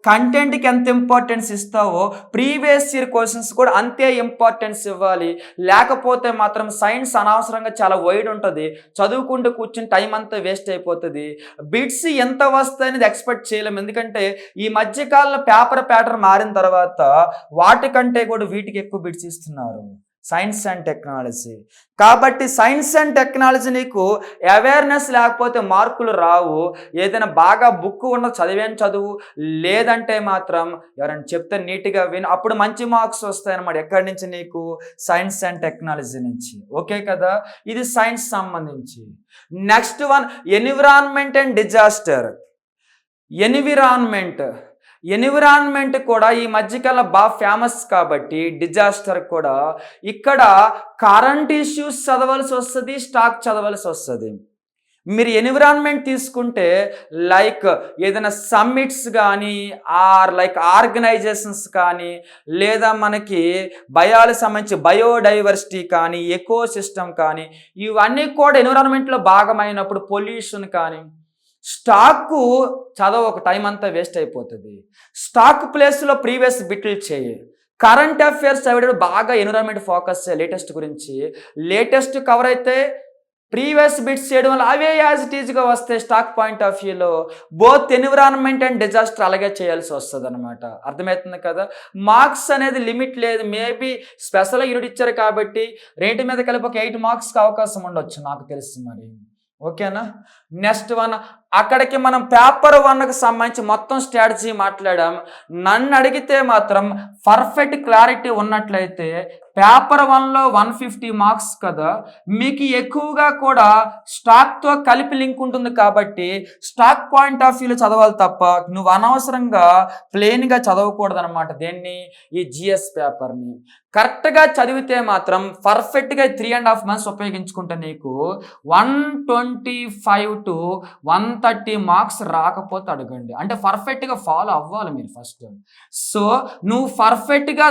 కంటెంట్కి ఎంత ఇంపార్టెన్స్ ఇస్తావో ప్రీవియస్ ఇయర్ క్వశ్చన్స్ కూడా అంతే ఇంపార్టెన్స్ ఇవ్వాలి. లేకపోతే మాత్రం సైన్స్ అనవసరంగా చాలా వైడ్ ఉంటుంది, చదువుకుంటూ కూర్చుని టైం అంతా వేస్ట్ అయిపోతుంది. బిట్స్ ఎంత వస్తాయనేది ఎక్స్పెక్ట్ చేయలేము. ఎందుకంటే ఈ మధ్యకాలంలో పేపర్ ప్యాటర్న్ మారిన తర్వాత వాటికంటే కూడా వీటికి ఎక్కువ బిట్స్ ఇస్తున్నారు సైన్స్ అండ్ టెక్నాలజీ. కాబట్టి సైన్స్ అండ్ టెక్నాలజీ నీకు అవేర్నెస్ లేకపోతే మార్కులు రావు. ఏదైనా బాగా బుక్ ఉన్న చదివేని చదువు, లేదంటే మాత్రం ఎవరైనా చెప్తే నీట్గా విని, అప్పుడు మంచి మార్క్స్ వస్తాయి అన్నమాట. ఎక్కడి నుంచి? నీకు సైన్స్ అండ్ టెక్నాలజీ నుంచి. ఓకే కదా, ఇది సైన్స్ సంబంధించి. Next one environment and disaster. Environment కూడా ఈ మధ్యకాలంలో బాగా ఫేమస్ కాబట్టి డిజాస్టర్ కూడా ఇక్కడ కరెంట్ ఇష్యూస్ చదవాల్సి వస్తుంది, స్టాక్ చదవాల్సి వస్తుంది. మీరు ఎన్విరాన్మెంట్ తీసుకుంటే లైక్ ఏదైనా సమ్మిట్స్ కానీ ఆర్ లైక్ ఆర్గనైజేషన్స్ కానీ, లేదా మనకి బయాలజీ సంబంధించి బయోడైవర్సిటీ కానీ, ఎకో సిస్టమ్ కానీ, ఇవన్నీ కూడా ఎన్విరాన్మెంట్లో భాగమైనప్పుడు పొల్యూషన్ కానీ, స్టాక్ చదవ ఒక టైం అంతా వేస్ట్ అయిపోతుంది. స్టాక్ ప్లేస్లో ప్రీవియస్ బిట్లు చేయి. కరెంట్ అఫైర్స్ చదివేటప్పుడు బాగా ఎన్విరాన్మెంట్ ఫోకస్ లేటెస్ట్ గురించి, లేటెస్ట్ కవర్ అయితే ప్రీవియస్ బిట్స్ చేయడం వల్ల అవే యాజ్ ఇట్ ఈజ్గా వస్తాయి. స్టాక్ పాయింట్ ఆఫ్ వ్యూలో బోత్ ఎన్విరాన్మెంట్ అండ్ డిజాస్టర్ అలాగే చేయాల్సి వస్తుంది అనమాట. అర్థమవుతుంది కదా. మార్క్స్ అనేది లిమిట్ లేదు. మేబీ స్పెషల్ యూనిట్ ఇచ్చారు కాబట్టి రేటు మీద కలిపి ఒక 8 మార్క్స్కి అవకాశం ఉండొచ్చు నాకు తెలిసి. మరి ఓకేనా. నెక్స్ట్ వన్, అక్కడికి మనం పేపర్ 1కి సంబంధించి మొత్తం స్ట్రాటజీ మాట్లాడాం. నన్ను అడిగితే మాత్రం పర్ఫెక్ట్ క్లారిటీ ఉన్నట్లయితే పేపర్ 1లో 150 మార్క్స్ కదా, మీకు ఎక్కువగా కూడా స్టాక్తో కలిపి లింక్ ఉంటుంది కాబట్టి స్టాక్ పాయింట్ ఆఫ్ వ్యూలో చదవాలి తప్ప నువ్వు అనవసరంగా ప్లెయిన్గా చదవకూడదు అనమాట. దేన్ని? ఈ జిఎస్ పేపర్ని కరెక్ట్గా చదివితే మాత్రం పర్ఫెక్ట్గా 3.5 months ఉపయోగించుకుంటే నీకు 125 to 130 మార్క్స్ రాకపోతే అడగండి. అంటే పర్ఫెక్ట్గా ఫాలో అవ్వాలి మీరు ఫస్ట్. సో నువ్వు పర్ఫెక్ట్గా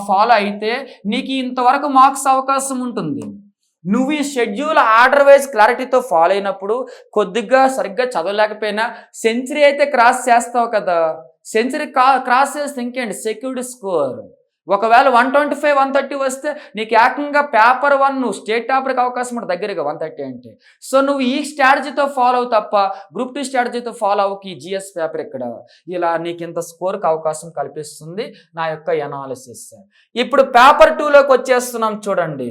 ఫాలో అయితే నీకు ఇంతవరకు మార్క్స్ అవకాశం ఉంటుంది. నువ్వు ఈ షెడ్యూల్ ఆర్డర్ వైజ్ క్లారిటీతో ఫాలో అయినప్పుడు కొద్దిగా సరిగ్గా చదవలేకపోయినా సెంచరీ అయితే క్రాస్ చేస్తావు కదా. సెంచరీ క్రాస్ చేస్తే ఇంకేంటి సెక్యూర్డ్ స్కోర్. ఒకవేళ 125, 130 వస్తే నీకు ఏకంగా పేపర్ 1 నువ్వు స్టేట్ టాపర్కి అవకాశం ఉంటుంది దగ్గరగా 130 అంటే. సో నువ్వు ఈ స్ట్రాటజీతో ఫాలో అవు తప్ప గ్రూప్ 2 స్ట్రాటజీతో ఫాలో అవ్వకి ఈ జిఎస్ పేపర్ ఇక్కడ ఇలా నీకు ఇంత స్కోర్కి అవకాశం కల్పిస్తుంది నా యొక్క ఎనాలిసిస్. ఇప్పుడు పేపర్ 2లోకి వచ్చేస్తున్నాం చూడండి.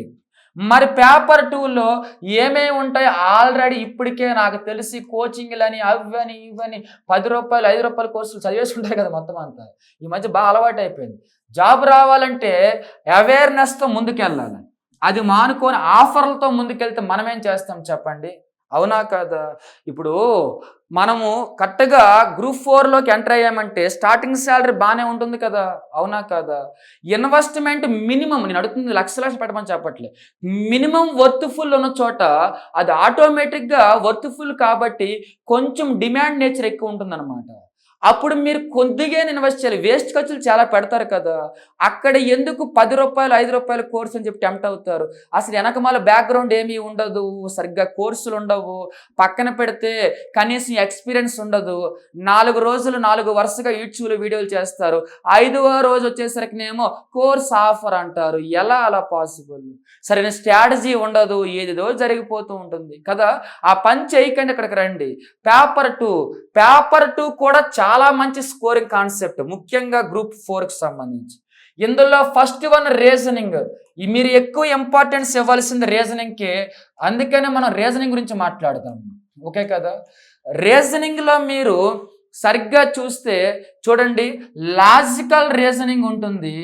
మరి పేపర్ 2లో ఏమేమి ఉంటాయో ఆల్రెడీ ఇప్పటికే నాకు తెలిసి కోచింగ్లని అవని ఇవని రూ. 10 రూ. 5 కోర్సులు చదివేసుకుంటారు కదా మొత్తం అంతా. ఈ మధ్య బాగా అలవాటు అయిపోయింది. జాబ్ రావాలంటే అవేర్నెస్తో ముందుకెళ్ళాలి. అది మానుకొని ఆఫర్లతో ముందుకెళ్తే మనం ఏం చేస్తాం చెప్పండి? అవునా కదా? ఇప్పుడు మనము కరెక్ట్గా గ్రూప్ 4లోకి ఎంటర్ అయ్యామంటే స్టార్టింగ్ శాలరీ బాగానే ఉంటుంది కదా, అవునా కదా? ఇన్వెస్ట్మెంట్ మినిమం, నేను అడుగుతుంది లక్షలు పెట్టమని చెప్పట్లే, మినిమం వర్త్ఫుల్ ఉన్న చోట అది ఆటోమేటిక్గా వర్త్ఫుల్ కాబట్టి కొంచెం డిమాండ్ నేచర్ ఎక్కువ ఉంటుందన్నమాట. అప్పుడు మీరు కొద్దిగా ఇన్వెస్ట్ చేయాలి. వేస్ట్ ఖర్చులు చాలా పెడతారు కదా, అక్కడ ఎందుకు రూ. 10 రూ. 5 కోర్స్ అని చెప్పి టెంప్ట్ అవుతారు. అసలు వెనకమాల బ్యాక్గ్రౌండ్ ఏమీ ఉండదు, సరిగ్గా కోర్సులు ఉండవు, పక్కన పెడితే కనీసం ఎక్స్పీరియన్స్ ఉండదు. 4 రోజులు 4 వరుసగా యూట్యూబ్లో వీడియోలు చేస్తారు. 5వ రోజు వచ్చేసరికినేమో కోర్స్ ఆఫర్ అంటారు. ఎలా అలా పాసిబుల్? సరైన స్ట్రాటజీ ఉండదు, ఏదేదో జరిగిపోతూ ఉంటుంది కదా. ఆ పని చేయకండి, ఇక్కడికి రండి. పేపర్ 2 కూడా చాలా మంచి స్కోరింగ్ కాన్సెప్ట్, ముఖ్యంగా గ్రూప్ 4కి సంబంధించి. ఇందులో ఫస్ట్ వన్ రీజనింగ్. మీరు ఎక్కువ ఇంపార్టెన్స్ ఇవ్వాల్సింది రీజనింగ్కి, అందుకనే మనం రీజనింగ్ గురించి మాట్లాడదాం, ఓకే కదా. రీజనింగ్లో మీరు సరిగ్గా చూస్తే చూడండి, లాజికల్ రీజనింగ్ ఉంటుంది.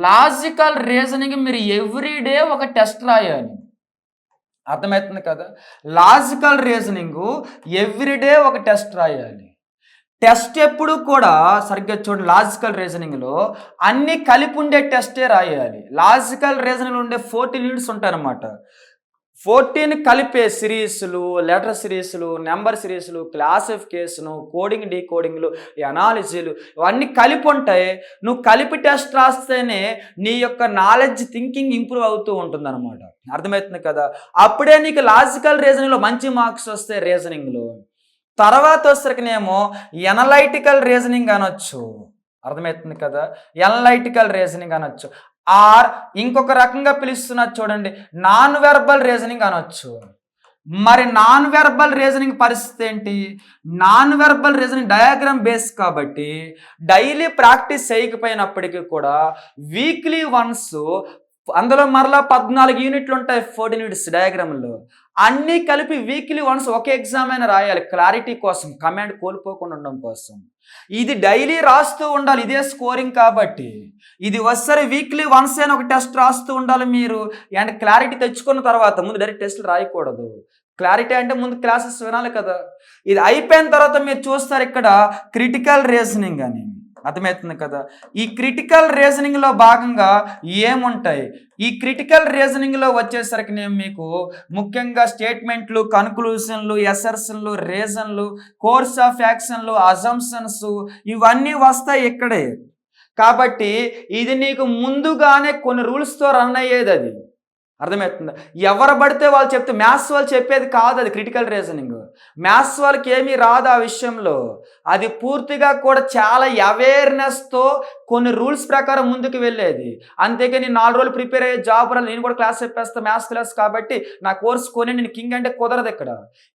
లాజికల్ రీజనింగ్ మీరు ఎవ్రీడే ఒక టెస్ట్ రాయాలి, అర్థమవుతుంది కదా. లాజికల్ రీజనింగ్ ఎవ్రీడే ఒక టెస్ట్ రాయాలి. టెస్ట్ ఎప్పుడు కూడా సరిగ్గా చూడండి, లాజికల్ రీజనింగ్లో అన్నీ కలిపి ఉండే టెస్టే రాయాలి. లాజికల్ రీజనింగ్లో ఉండే 14 యూనిట్స్ ఉంటాయన్నమాట. 14 కలిపే సిరీస్లు, లెటర్ సిరీస్లు, నెంబర్ సిరీస్లు, క్లాసిఫికేషను, కోడింగ్ డీకోడింగ్లు, అనాలిజీలు ఇవన్నీ కలిపి ఉంటాయి. నువ్వు కలిపి టెస్ట్ రాస్తేనే నీ యొక్క నాలెడ్జ్, థింకింగ్ ఇంప్రూవ్ అవుతూ ఉంటుంది అనమాట, అర్థమవుతుంది కదా. అప్పుడే నీకు లాజికల్ రీజనింగ్లో మంచి మార్క్స్ వస్తాయి. రీజనింగ్లో తర్వాత వచ్చేసరికినేమో ఎనలైటికల్ రీజనింగ్ అనొచ్చు, అర్థమవుతుంది కదా. ఎనలైటికల్ రీజనింగ్ అనొచ్చు, ఆర్ ఇంకొక రకంగా పిలుస్తున్నారు చూడండి, నాన్ వెర్బల్ రీజనింగ్ అనొచ్చు. మరి నాన్ వెర్బల్ రీజనింగ్ పరిస్థితి ఏంటి? Non verbal reasoning diagram base కాబట్టి డైలీ ప్రాక్టీస్ చేయకపోయినప్పటికీ కూడా వీక్లీ వన్స్ అందులో మరలా 14 యూనిట్లు ఉంటాయి, 14 యూనిట్స్ డయాగ్రామ్లో. అన్నీ కలిపి వీక్లీ వన్స్ ఒక ఎగ్జామ్ అయినా రాయాలి, క్లారిటీ కోసం, కమాండ్ కోల్పోకుండా ఉండడం కోసం. ఇది డైలీ రాస్తూ ఉండాలి, ఇదే స్కోరింగ్ కాబట్టి. ఇది వస్తే వీక్లీ వన్స్ అయినా ఒక టెస్ట్ రాస్తూ ఉండాలి మీరు. అండ్ క్లారిటీ తెచ్చుకున్న తర్వాత ముందు డైరెక్ట్ టెస్టులు రాయకూడదు. క్లారిటీ అంటే ముందు క్లాసెస్ వినాలి కదా. ఇది అయిపోయిన తర్వాత మీరు చూస్తారు ఇక్కడ క్రిటికల్ రీజనింగ్ అని, అర్థమవుతుంది కదా. ఈ క్రిటికల్ రీజనింగ్లో భాగంగా ఏముంటాయి? ఈ క్రిటికల్ రీజనింగ్లో వచ్చేసరికి నేను మీకు ముఖ్యంగా స్టేట్మెంట్లు, కన్క్లూషన్లు, ఎసర్షన్లు, రీజన్లు, కోర్స్ ఆఫ్ యాక్షన్లు, అజంప్షన్స్ ఇవన్నీ వస్తాయి ఇక్కడే. కాబట్టి ఇది నీకు ముందుగానే కొన్ని రూల్స్తో రన్ అయ్యేది, అది అర్థమవుతుందా. ఎవరు పడితే వాళ్ళు చెప్తే, మ్యాథ్స్ వాళ్ళు చెప్పేది కాదు అది క్రిటికల్ రీజనింగ్. మ్యాథ్స్ వాళ్ళకి ఏమీ రాదు ఆ విషయంలో. అది పూర్తిగా కూడా చాలా అవేర్నెస్తో కొన్ని రూల్స్ ప్రకారం ముందుకు వెళ్ళేది. అంతేకాని 4 రోజులు ప్రిపేర్ అయ్యే జాబ్ రాలి నేను కూడా క్లాస్ చెప్పేస్తాను మ్యాథ్స్ క్లాస్ కాబట్టి నా కోర్స్ కొని నేను కింగ్ అంటే కుదరదు ఇక్కడ.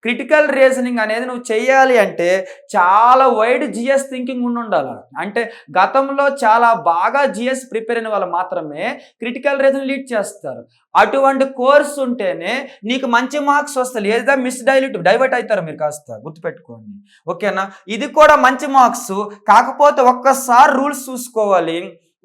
క్రిటికల్ రీజనింగ్ అనేది నువ్వు చెయ్యాలి అంటే చాలా వైడ్ జిఎస్ థింకింగ్ ఉండాలి. అంటే గతంలో చాలా బాగా జిఎస్ ప్రిపేర్ అయిన వాళ్ళు మాత్రమే క్రిటికల్ రీజనింగ్ లీడ్ చేస్తారు. అటువంటి కోర్స్ ఉంటేనే నీకు మంచి మార్క్స్ వస్తాయి, లేదా డైవర్ట్ అవుతారు మీరు, కాస్త గుర్తుపెట్టుకోండి, ఓకేనా. ఇది కూడా మంచి మార్క్స్, కాకపోతే ఒక్కసారి రూల్స్ చూసుకోవాలి.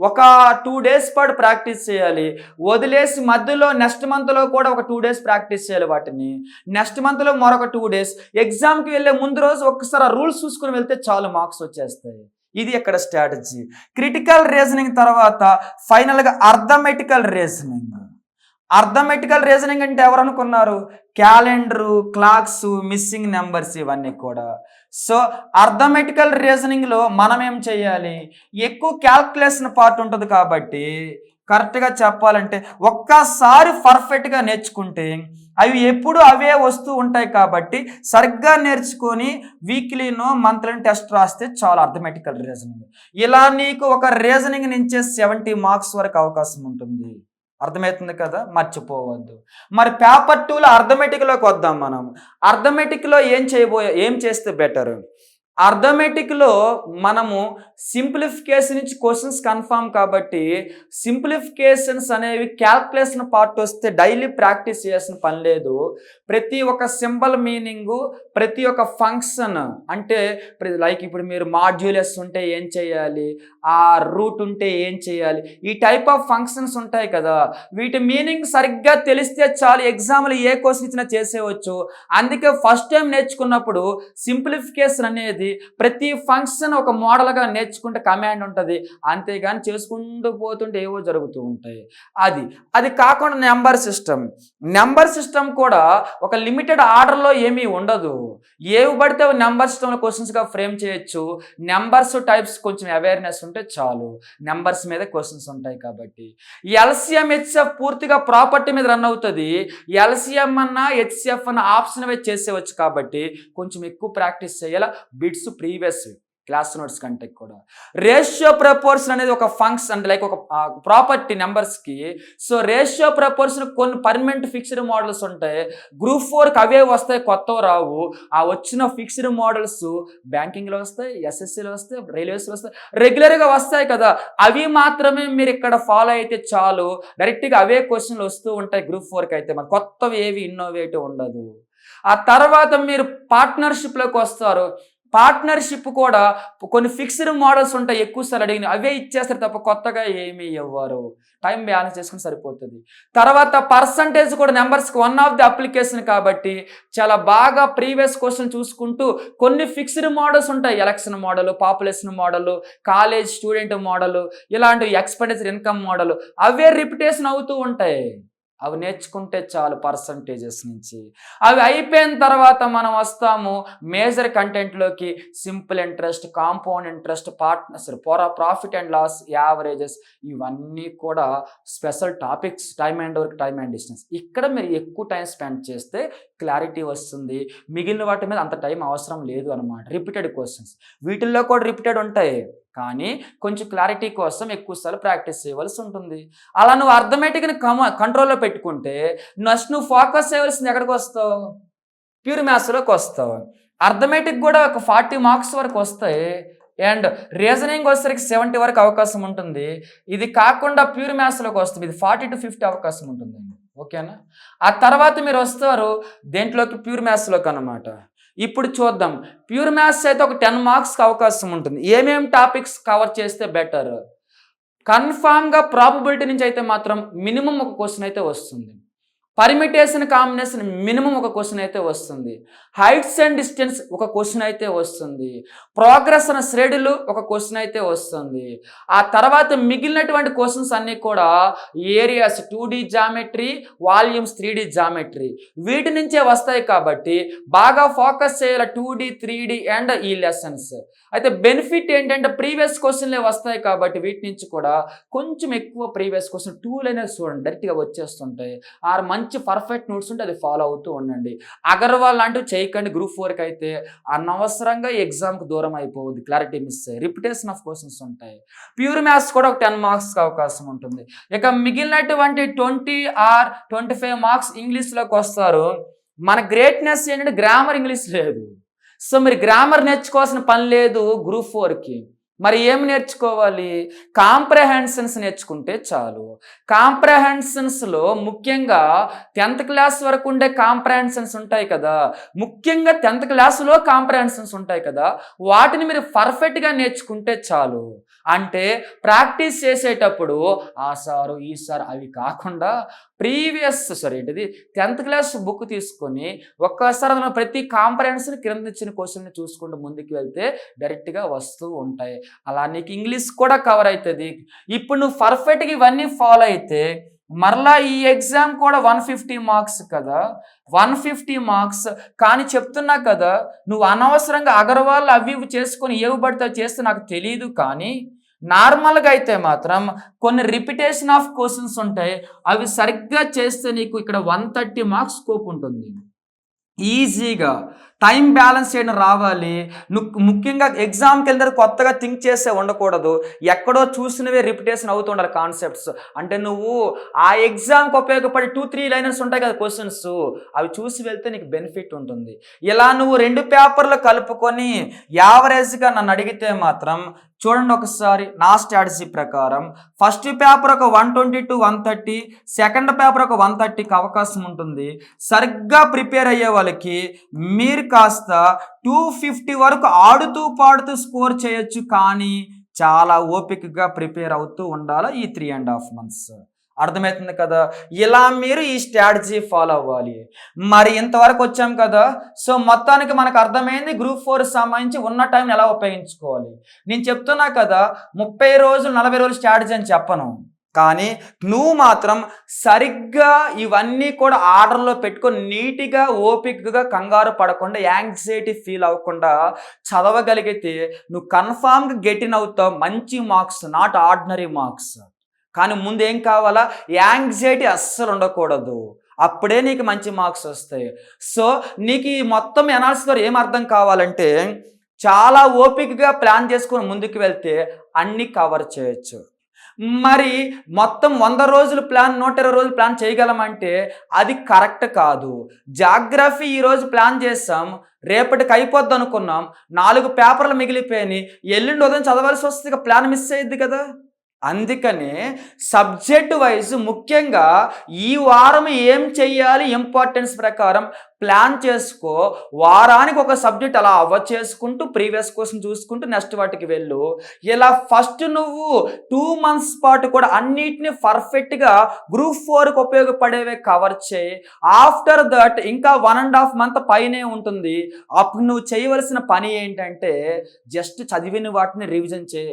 ఒక 2 డేస్ పాటు ప్రాక్టీస్ చేయాలి, వదిలేసి మధ్యలో నెక్స్ట్ మంత్లో కూడా ఒక 2 డేస్ ప్రాక్టీస్ చేయాలి వాటిని, నెక్స్ట్ మంత్లో మరొక 2 డేస్, ఎగ్జామ్కి వెళ్ళే ముందు రోజు ఒక్కసారి ఆ రూల్స్ చూసుకుని వెళ్తే చాలు మార్క్స్ వచ్చేస్తాయి. ఇది ఇక్కడ స్ట్రాటజీ. క్రిటికల్ రీజనింగ్ తర్వాత ఫైనల్గా అర్థమెటికల్ రీజనింగ్. అర్థమెటికల్ రీజనింగ్ అంటే ఎవరు అనుకున్నారు? క్యాలెండరు, క్లాక్స్, మిస్సింగ్ నెంబర్స్ ఇవన్నీ కూడా. సో అర్థమెటికల్ రీజనింగ్లో మనం ఏం చేయాలి? ఎక్కువ క్యాల్కులేషన్ పార్ట్ ఉంటుంది కాబట్టి కరెక్ట్గా చెప్పాలంటే ఒక్కసారి పర్ఫెక్ట్గా నేర్చుకుంటే అవి ఎప్పుడు అవే వస్తూ ఉంటాయి కాబట్టి సరిగ్గా నేర్చుకొని వీక్లీనో మంత్లీనో టెస్ట్ రాస్తే చాలా అర్థమెటికల్ రీజనింగ్. ఇలా నీకు ఒక రీజనింగ్ నుంచే 70 మార్క్స్ వరకు అవకాశం ఉంటుంది, అర్థమవుతుంది కదా, మర్చిపోవద్దు. మరి పేపర్ 2లో అర్థమెటిక్లోకి వద్దాం మనం. అర్థమెటిక్లో ఏం చేస్తే బెటర్? అర్థమెటిక్‌లో మనము సింప్లిఫికేషన్ నుంచి క్వెషన్స్ కన్ఫర్మ్ కాబట్టి, సింప్లిఫికేషన్స్ అనేవి క్యాల్కులేషన్ పార్ట్ వస్తే డైలీ ప్రాక్టీస్ చేయాల్సిన పని లేదు. ప్రతి ఒక్క సింబల్ మీనింగు, ప్రతి ఒక్క ఫంక్షన్ అంటే లైక్ ఇప్పుడు మీరు మాడ్యులస్ ఉంటే ఏం చేయాలి? ఆ రూట్ ఉంటే ఏం చేయాలి? ఈ టైప్ ఆఫ్ ఫంక్షన్స్ ఉంటాయి కదా! వీటి మీనింగ్ సరిగ్గా తెలిస్తే చాలు ఎగ్జామ్‌లో ఏ క్వెషన్ ఇచ్చినా చేసేయవచ్చు. అందుకే ఫస్ట్ టైం నేర్చుకున్నప్పుడు సింప్లిఫికేషన్ అనేది ప్రతి ఫంక్షన్ ఒక మోడల్గా నేర్చుకుంటే కమాండ్ ఉంటుంది, అంతేగాని చేసుకుంటూ పోతుంటే ఏవో జరుగుతూ ఉంటాయి. అది కాకుండా నెంబర్ సిస్టమ్ కూడా ఒక లిమిటెడ్ ఆర్డర్లో ఏమీ ఉండదు. ఏవి పడితే నెంబర్ సిస్టంలో క్వశ్చన్స్గా ఫ్రేమ్ చేయొచ్చు. నెంబర్స్ టైప్స్ కొంచెం అవేర్నెస్ ఉంటే చాలు, నెంబర్స్ మీద క్వశ్చన్స్ ఉంటాయి కాబట్టి. ఎల్సిఎం హెచ్ఎఫ్ పూర్తిగా ప్రాపర్టీ మీద రన్ అవుతుంది. ఎల్సిఎం అన్నా హెచ్సిఎఫ్ అన్న ఆప్షన్ వైజ్ చేసేవచ్చు కాబట్టి కొంచెం ఎక్కువ ప్రాక్టీస్ చేయాలి. బిట్స్ ప్రీవియస్ క్లాస్ నోట్స్ కంటే కూడా. రేషియో ప్రపోర్షన్ అనేది ఒక ఫంక్షన్ అంటే లైక్ ఒక ప్రాపర్టీ నెంబర్స్కి. సో రేషియో ప్రపోర్షన్ కొన్ని పర్మనెంట్ ఫిక్స్డ్ మోడల్స్ ఉంటాయి. గ్రూప్ 4కి అవే వస్తాయి, కొత్తవి రావు. ఆ వచ్చిన ఫిక్స్డ్ మోడల్స్ బ్యాంకింగ్లో వస్తాయి, ఎస్ఎస్సిలో వస్తాయి, రైల్వేస్లో వస్తాయి, రెగ్యులర్గా వస్తాయి కదా. అవి మాత్రమే మీరు ఇక్కడ ఫాలో అయితే చాలు. డైరెక్ట్గా అవే క్వశ్చన్లు వస్తూ ఉంటాయి గ్రూప్ 4కి అయితే. మన కొత్తవి ఏవి ఇన్నోవేటివ్ ఉండదు. ఆ తర్వాత మీరు పార్ట్నర్షిప్లోకి వస్తారు. పార్ట్నర్షిప్ కూడా కొన్ని ఫిక్స్డ్ మోడల్స్ ఉంటాయి, ఎక్కువసార్లు అడిగిన అవే ఇచ్చేస్తారు తప్ప కొత్తగా ఏమీ ఇవ్వరు. టైం బ్యాలెన్స్ చేసుకుని సరిపోతుంది. తర్వాత పర్సంటేజ్ కూడా నెంబర్స్కి వన్ ఆఫ్ ది అప్లికేషన్ కాబట్టి చాలా బాగా ప్రీవియస్ క్వశ్చన్ చూసుకుంటూ కొన్ని ఫిక్స్డ్ మోడల్స్ ఉంటాయి. Election model, population model, college student model, ఇలాంటి ఎక్స్పెండిచర్ ఇన్కమ్ మోడల్ అవే రిపిటేషన్ అవుతూ ఉంటాయి. అవి నేర్చుకుంటే చాలు పర్సంటేజెస్ నుంచి. అవి అయిపోయిన తర్వాత మనం వస్తాము మేజర్ కంటెంట్లోకి. Simple interest, compound interest, profit and loss, averages, ఇవన్నీ కూడా special topics. Time and work, time and distance. ఇక్కడ మీరు ఎక్కువ టైం స్పెండ్ చేస్తే క్లారిటీ వస్తుంది. మిగిలిన వాటి మీద అంత టైం అవసరం లేదు అనమాట. రిపీటెడ్ క్వశ్చన్స్ వీటిల్లో కూడా రిపీటెడ్ ఉంటాయి, కానీ కొంచెం క్లారిటీ కోసం ఎక్కువసార్లు ప్రాక్టీస్ చేయవలసి ఉంటుంది. అలా నువ్వు అర్థమెటిక్ని కంట్రోల్లో పెట్టుకుంటే నువ్వు ఫోకస్ చేయవలసింది ఎక్కడికి వస్తావు? ప్యూర్ మ్యాథ్స్లోకి వస్తావు. అర్థమెటిక్ కూడా ఒక 40 మార్క్స్ వరకు వస్తాయి, అండ్ రీజనింగ్ వచ్చేసరికి 70 వరకు అవకాశం ఉంటుంది. ఇది కాకుండా ప్యూర్ మ్యాథ్స్లోకి వస్తుంది, ఇది 40 to 50 అవకాశం ఉంటుందండి. ఓకేనా? ఆ తర్వాత మీరు వస్తారు దేంట్లోకి? ప్యూర్ మ్యాథ్స్లోకి అనమాట. ఇప్పుడు చూద్దాం. ప్యూర్ మ్యాథ్స్ అయితే ఒక 10 మార్క్స్కి అవకాశం ఉంటుంది. ఏమేమి టాపిక్స్ కవర్ చేస్తే బెటర్? కన్ఫామ్గా ప్రాబబిలిటీ నుంచి అయితే మాత్రం మినిమం ఒక క్వశ్చన్ అయితే వస్తుంది. పర్మిటేషన్ కాంబినేషన్ మినిమం ఒక క్వశ్చన్ అయితే వస్తుంది. హైట్స్ అండ్ డిస్టెన్స్ ఒక క్వశ్చన్ అయితే వస్తుంది. ప్రోగ్రెషన్ శ్రేణులు ఒక క్వశ్చన్ అయితే వస్తుంది. ఆ తర్వాత మిగిలినటువంటి క్వశ్చన్స్ అన్నీ కూడా areas, 2D geometry, volumes, 3D geometry, వీటి నుంచే వస్తాయి కాబట్టి బాగా ఫోకస్ చేయాలి 2D, 3D అండ్ ఈ లెసన్స్. అయితే బెనిఫిట్ ఏంటంటే ప్రీవియస్ క్వశ్చన్లే వస్తాయి కాబట్టి వీటి నుంచి కూడా కొంచెం ఎక్కువ ప్రీవియస్ క్వశ్చన్ 2 లైనర్స్ చూడండి, డైరెక్ట్గా వచ్చేస్తుంటాయి. ఆరు మంచి పర్ఫెక్ట్ నోట్స్ ఉంటే అది ఫాలో అవుతూ ఉండండి. అగర్వాల్ లాంటివి చేయకండి. గ్రూప్ 4కి అయితే అనవసరంగా ఎగ్జామ్కి దూరం అయిపోవద్దు, క్లారిటీ మిస్ అయ్యి రిపిటేషన్ ఆఫ్ క్వశ్చన్స్ ఉంటాయి. ప్యూర్ మ్యాథ్స్ కూడా ఒక 10 మార్క్స్కి అవకాశం ఉంటుంది. ఇక మిగిలినటువంటి 20 or 25 మార్క్స్ ఇంగ్లీష్లోకి వస్తారు. మన గ్రేట్నెస్ ఏంటంటే గ్రామర్ ఇంగ్లీష్ లేదు. సో మీరు గ్రామర్ నేర్చుకోవాల్సిన పని లేదు గ్రూప్ 4కి. మరి ఏం నేర్చుకోవాలి? కాంప్రహెన్షన్స్ నేర్చుకుంటే చాలు. కాంప్రహెన్షన్స్లో ముఖ్యంగా 10th క్లాస్ వరకు ఉండే కాంప్రహెన్షన్స్ ఉంటాయి కదా, ముఖ్యంగా 10th క్లాసులో కాంప్రహెన్షన్స్ ఉంటాయి కదా, వాటిని మీరు పర్ఫెక్ట్గా నేర్చుకుంటే చాలు. అంటే ప్రాక్టీస్ చేసేటప్పుడు ఆ సారు ఈ సార్ అవి కాకుండా ఏంటిది 10th క్లాస్ బుక్ తీసుకొని ఒక్కసారి అందులో ప్రతి కాంప్రహెన్షన్ కింద ఇచ్చిన క్వశ్చన్ని చూసుకుంటూ ముందుకు వెళ్తే డైరెక్ట్గా వస్తూ ఉంటాయి. అలా నీకు ఇంగ్లీష్ కూడా కవర్ అవుతుంది. ఇప్పుడు నువ్వు పర్ఫెక్ట్గా ఇవన్నీ ఫాలో అయితే మరలా ఈ ఎగ్జామ్ కూడా 150 మార్క్స్ కదా, 150 మార్క్స్. కానీ చెప్తున్నా కదా, నువ్వు అనవసరంగా అగర్వాల్ అవి ఇవి చేసుకొని ఏవి పడితే చేస్తే నాకు తెలియదు, కానీ నార్మల్గా అయితే మాత్రం కొన్ని రిపిటేషన్ ఆఫ్ క్వశ్చన్స్ ఉంటాయి, అవి సరిగ్గా చేస్తే నీకు ఇక్కడ 130 మార్క్స్ స్కోప్ ఉంటుంది ఈజీగా. టైం బ్యాలెన్స్ చేయడం రావాలి. నువ్వు ముఖ్యంగా ఎగ్జామ్కి వెళ్ళిన కొత్తగా థింక్ చేసే ఉండకూడదు. ఎక్కడో చూసినవే రిపిటేషన్ అవుతుండాలి కాన్సెప్ట్స్. అంటే నువ్వు ఆ ఎగ్జామ్కి ఉపయోగపడే 2-3 లైనర్స్ ఉంటాయి కదా క్వశ్చన్స్, అవి చూసి వెళ్తే నీకు బెనిఫిట్ ఉంటుంది. ఇలా నువ్వు 2 పేపర్లు కలుపుకొని యావరేజ్గా నన్ను అడిగితే మాత్రం చూడండి ఒకసారి నా స్ట్రాటజీ ప్రకారం ఫస్ట్ పేపర్ ఒక 120 to 130, సెకండ్ పేపర్ ఒక 130కి అవకాశం ఉంటుంది. సరిగ్గా ప్రిపేర్ అయ్యే వాళ్ళకి మీరు కాస్త 250 వరకు ఆడుతూ పాడుతూ స్కోర్ చేయొచ్చు. కానీ చాలా ఓపికగా ప్రిపేర్ అవుతూ ఉండాలి ఈ 3.5 months. అర్థమవుతుంది కదా? ఇలా మీరు ఈ స్ట్రాటజీ ఫాలో అవ్వాలి. మరి ఇంతవరకు వచ్చాం కదా. సో మొత్తానికి మనకు అర్థమైంది గ్రూప్ 4 సంబంధించి ఉన్న టైంని ఎలా ఉపయోగించుకోవాలి. నేను చెప్తున్నా కదా 30 రోజులు 40 రోజులు స్ట్రాటజీ అని చెప్పను. కానీ నువ్వు మాత్రం సరిగ్గా ఇవన్నీ కూడా ఆర్డర్లో పెట్టుకొని నీట్గా ఓపికగా కంగారు పడకుండా యాంగ్జైటీ ఫీల్ అవ్వకుండా చదవగలిగితే నువ్వు కన్ఫామ్గా గెటిన్ అవుతావు. మంచి మార్క్స్, నాట్ ఆర్డినరీ మార్క్స్. కానీ ముందు ఏం కావాలా? యాంగ్జైటీ అస్సలు ఉండకూడదు. అప్పుడే నీకు మంచి మార్క్స్ వస్తాయి. సో నీకు ఈ మొత్తం అనాలిసిస్ ద్వారా ఏం అర్థం కావాలంటే చాలా ఓపికగా ప్లాన్ చేసుకొని ముందుకు వెళ్తే అన్నీ కవర్ చేయొచ్చు. మరి మొత్తం 100 రోజులు ప్లాన్ 120 రోజులు ప్లాన్ చేయగలమంటే అది కరెక్ట్ కాదు. జాగ్రఫీ ఈరోజు ప్లాన్ చేసాం, రేపటికి అయిపోద్ది అనుకున్నాం, 4 పేపర్లు మిగిలిపోయి ఎల్లుండి ఉదయం చదవాల్సి వస్తుంది, ప్లాన్ మిస్ అయ్యిద్ది కదా. అందుకనే సబ్జెక్ట్ వైజ్ ముఖ్యంగా ఈ వారం ఏం చెయ్యాలి ఇంపార్టెన్స్ ప్రకారం ప్లాన్ చేసుకో. వారానికి ఒక సబ్జెక్ట్ అలా చేసుకుంటూ ప్రీవియస్ క్వశ్చన్ చూసుకుంటూ నెక్స్ట్ వాటికి వెళ్ళు. ఇలా ఫస్ట్ నువ్వు 2 months పాటు కూడా అన్నిటిని పర్ఫెక్ట్గా గ్రూప్ 4కి ఉపయోగపడేవే కవర్ చేయి. ఆఫ్టర్ దట్ ఇంకా 1.5 month పైనే ఉంటుంది. అప్పుడు నువ్వు చేయవలసిన పని ఏంటంటే జస్ట్ చదివిన వాటిని రివిజన్ చేయి.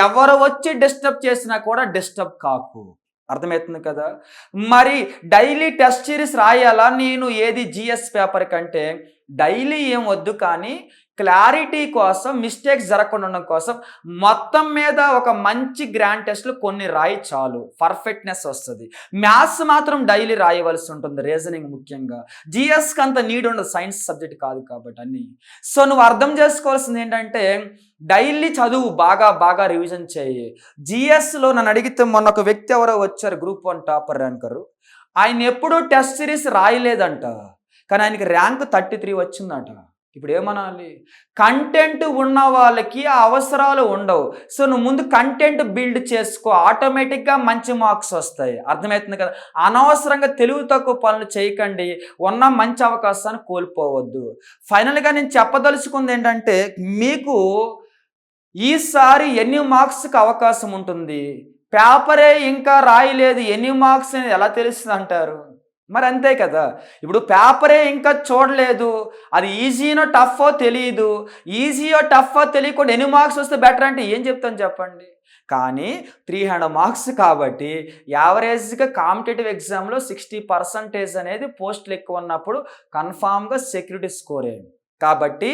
ఎవరు వచ్చి డిస్టర్బ్ చేసినా కూడా డిస్టర్బ్ కాకు. అర్థమవుతుంది కదా. మరి డైలీ టెస్ట్ సిరీస్ రాయాలా? నేను ఏది జిఎస్ పేపర్ కంటే డైలీ ఏం వద్దు, కానీ క్లారిటీ కోసం మిస్టేక్స్ జరగకుండా ఉండడం కోసం మొత్తం మీద ఒక మంచి గ్రాండ్ టెస్ట్లు కొన్ని రాయి చాలు, పర్ఫెక్ట్నెస్ వస్తుంది. మ్యాథ్స్ మాత్రం డైలీ రాయవలసి ఉంటుంది, రీజనింగ్ ముఖ్యంగా. జిఎస్కి అంత నీడ్ ఉండదు, సైన్స్ సబ్జెక్ట్ కాదు కాబట్టి అన్నీ. సో నువ్వు అర్థం చేసుకోవాల్సింది ఏంటంటే డైలీ చదువు, బాగా బాగా రివిజన్ చేయి. జిఎస్లో నన్ను అడిగితే మొన్న ఒక వ్యక్తి ఎవరో వచ్చారు, గ్రూప్ 1 టాపర్ ర్యాంకరు. ఆయన ఎప్పుడూ టెస్ట్ సిరీస్ రాయలేదంట, కానీ ఆయనకి ర్యాంక్ 33 వచ్చిందట. ఇప్పుడు ఏమనాలి? కంటెంట్ ఉన్న వాళ్ళకి ఆ అవసరాలు ఉండవు. సో నువ్వు ముందు కంటెంట్ బిల్డ్ చేసుకో, ఆటోమేటిక్గా మంచి మార్క్స్ వస్తాయి. అర్థమవుతుంది కదా. అనవసరంగా తెలివి తక్కువ పనులు చేయకండి, ఉన్న మంచి అవకాశాన్ని కోల్పోవద్దు. ఫైనల్గా నేను చెప్పదలుచుకుంది ఏంటంటే మీకు ఈసారి ఎన్ని మార్క్స్కి అవకాశం ఉంటుంది, పేపరే ఇంకా రాయలేదు, ఎన్ని మార్క్స్ అనేది ఎలా తెలుస్తుంది అంటారు? మరి అంతే కదా. ఇప్పుడు పేపరే ఇంకా చూడలేదు, అది ఈజీనో టఫో తెలియదు. ఈజీయో టఫో తెలియకుండా ఎన్ని మార్క్స్ వస్తే బెటర్ అంటే ఏం చెప్తాను చెప్పండి. కానీ 300 మార్క్స్ కాబట్టి యావరేజ్గా కాంపిటేటివ్ ఎగ్జామ్లో 60% అనేది పోస్టులు ఎక్కువ ఉన్నప్పుడు కన్ఫామ్గా సెక్యూరిటీ స్కోరే. కాబట్టి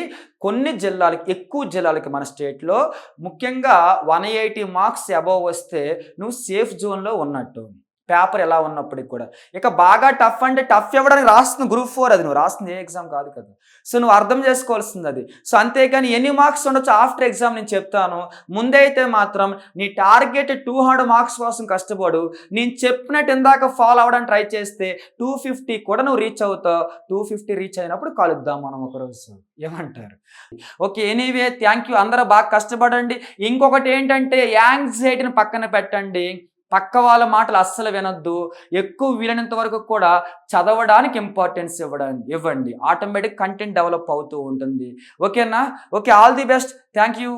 కొన్ని జిల్లాలకి, ఎక్కువ జిల్లాలకి మన స్టేట్లో ముఖ్యంగా 180 మార్క్స్ అబోవ్ వస్తే నువ్వు సేఫ్ జోన్లో ఉన్నట్టు, పేపర్ ఎలా ఉన్నప్పటికి కూడా. ఇక బాగా టఫ్ అంటే టఫ్ ఇవ్వడానికి రాస్తుంది గ్రూప్ 4, అది నువ్వు రాస్తుంది ఏ ఎగ్జామ్ కాదు కదా. సో నువ్వు అర్థం చేసుకోవాల్సింది అది. సో అంతేకాని ఎన్ని మార్క్స్ ఉండొచ్చు ఆఫ్టర్ ఎగ్జామ్ నేను చెప్తాను. ముందైతే మాత్రం నీ టార్గెట్ 200 మార్క్స్ కోసం కష్టపడు. నేను చెప్పినట్టు ఇందాక ఫాలో అవ్వడానికి ట్రై చేస్తే 250 కూడా నువ్వు రీచ్ అవుతావు. 250 రీచ్ అయినప్పుడు కలుద్దాం మనం ఒకరోజు, ఏమంటారు? Okay, anyway thank you. అందరూ బాగా కష్టపడండి. ఇంకొకటి ఏంటంటే యాంగ్జైటీని పక్కన పెట్టండి, పక్క వాళ్ళ మాటలు అస్సలు వినొద్దు. ఎక్కువ వీలైనంత వరకు కూడా చదవడానికి ఇంపార్టెన్స్ ఇవ్వండి. ఆటోమేటిక్ కంటెంట్ డెవలప్ అవుతూ ఉంటుంది. ఓకేనా? Okay, all the best. Thank you.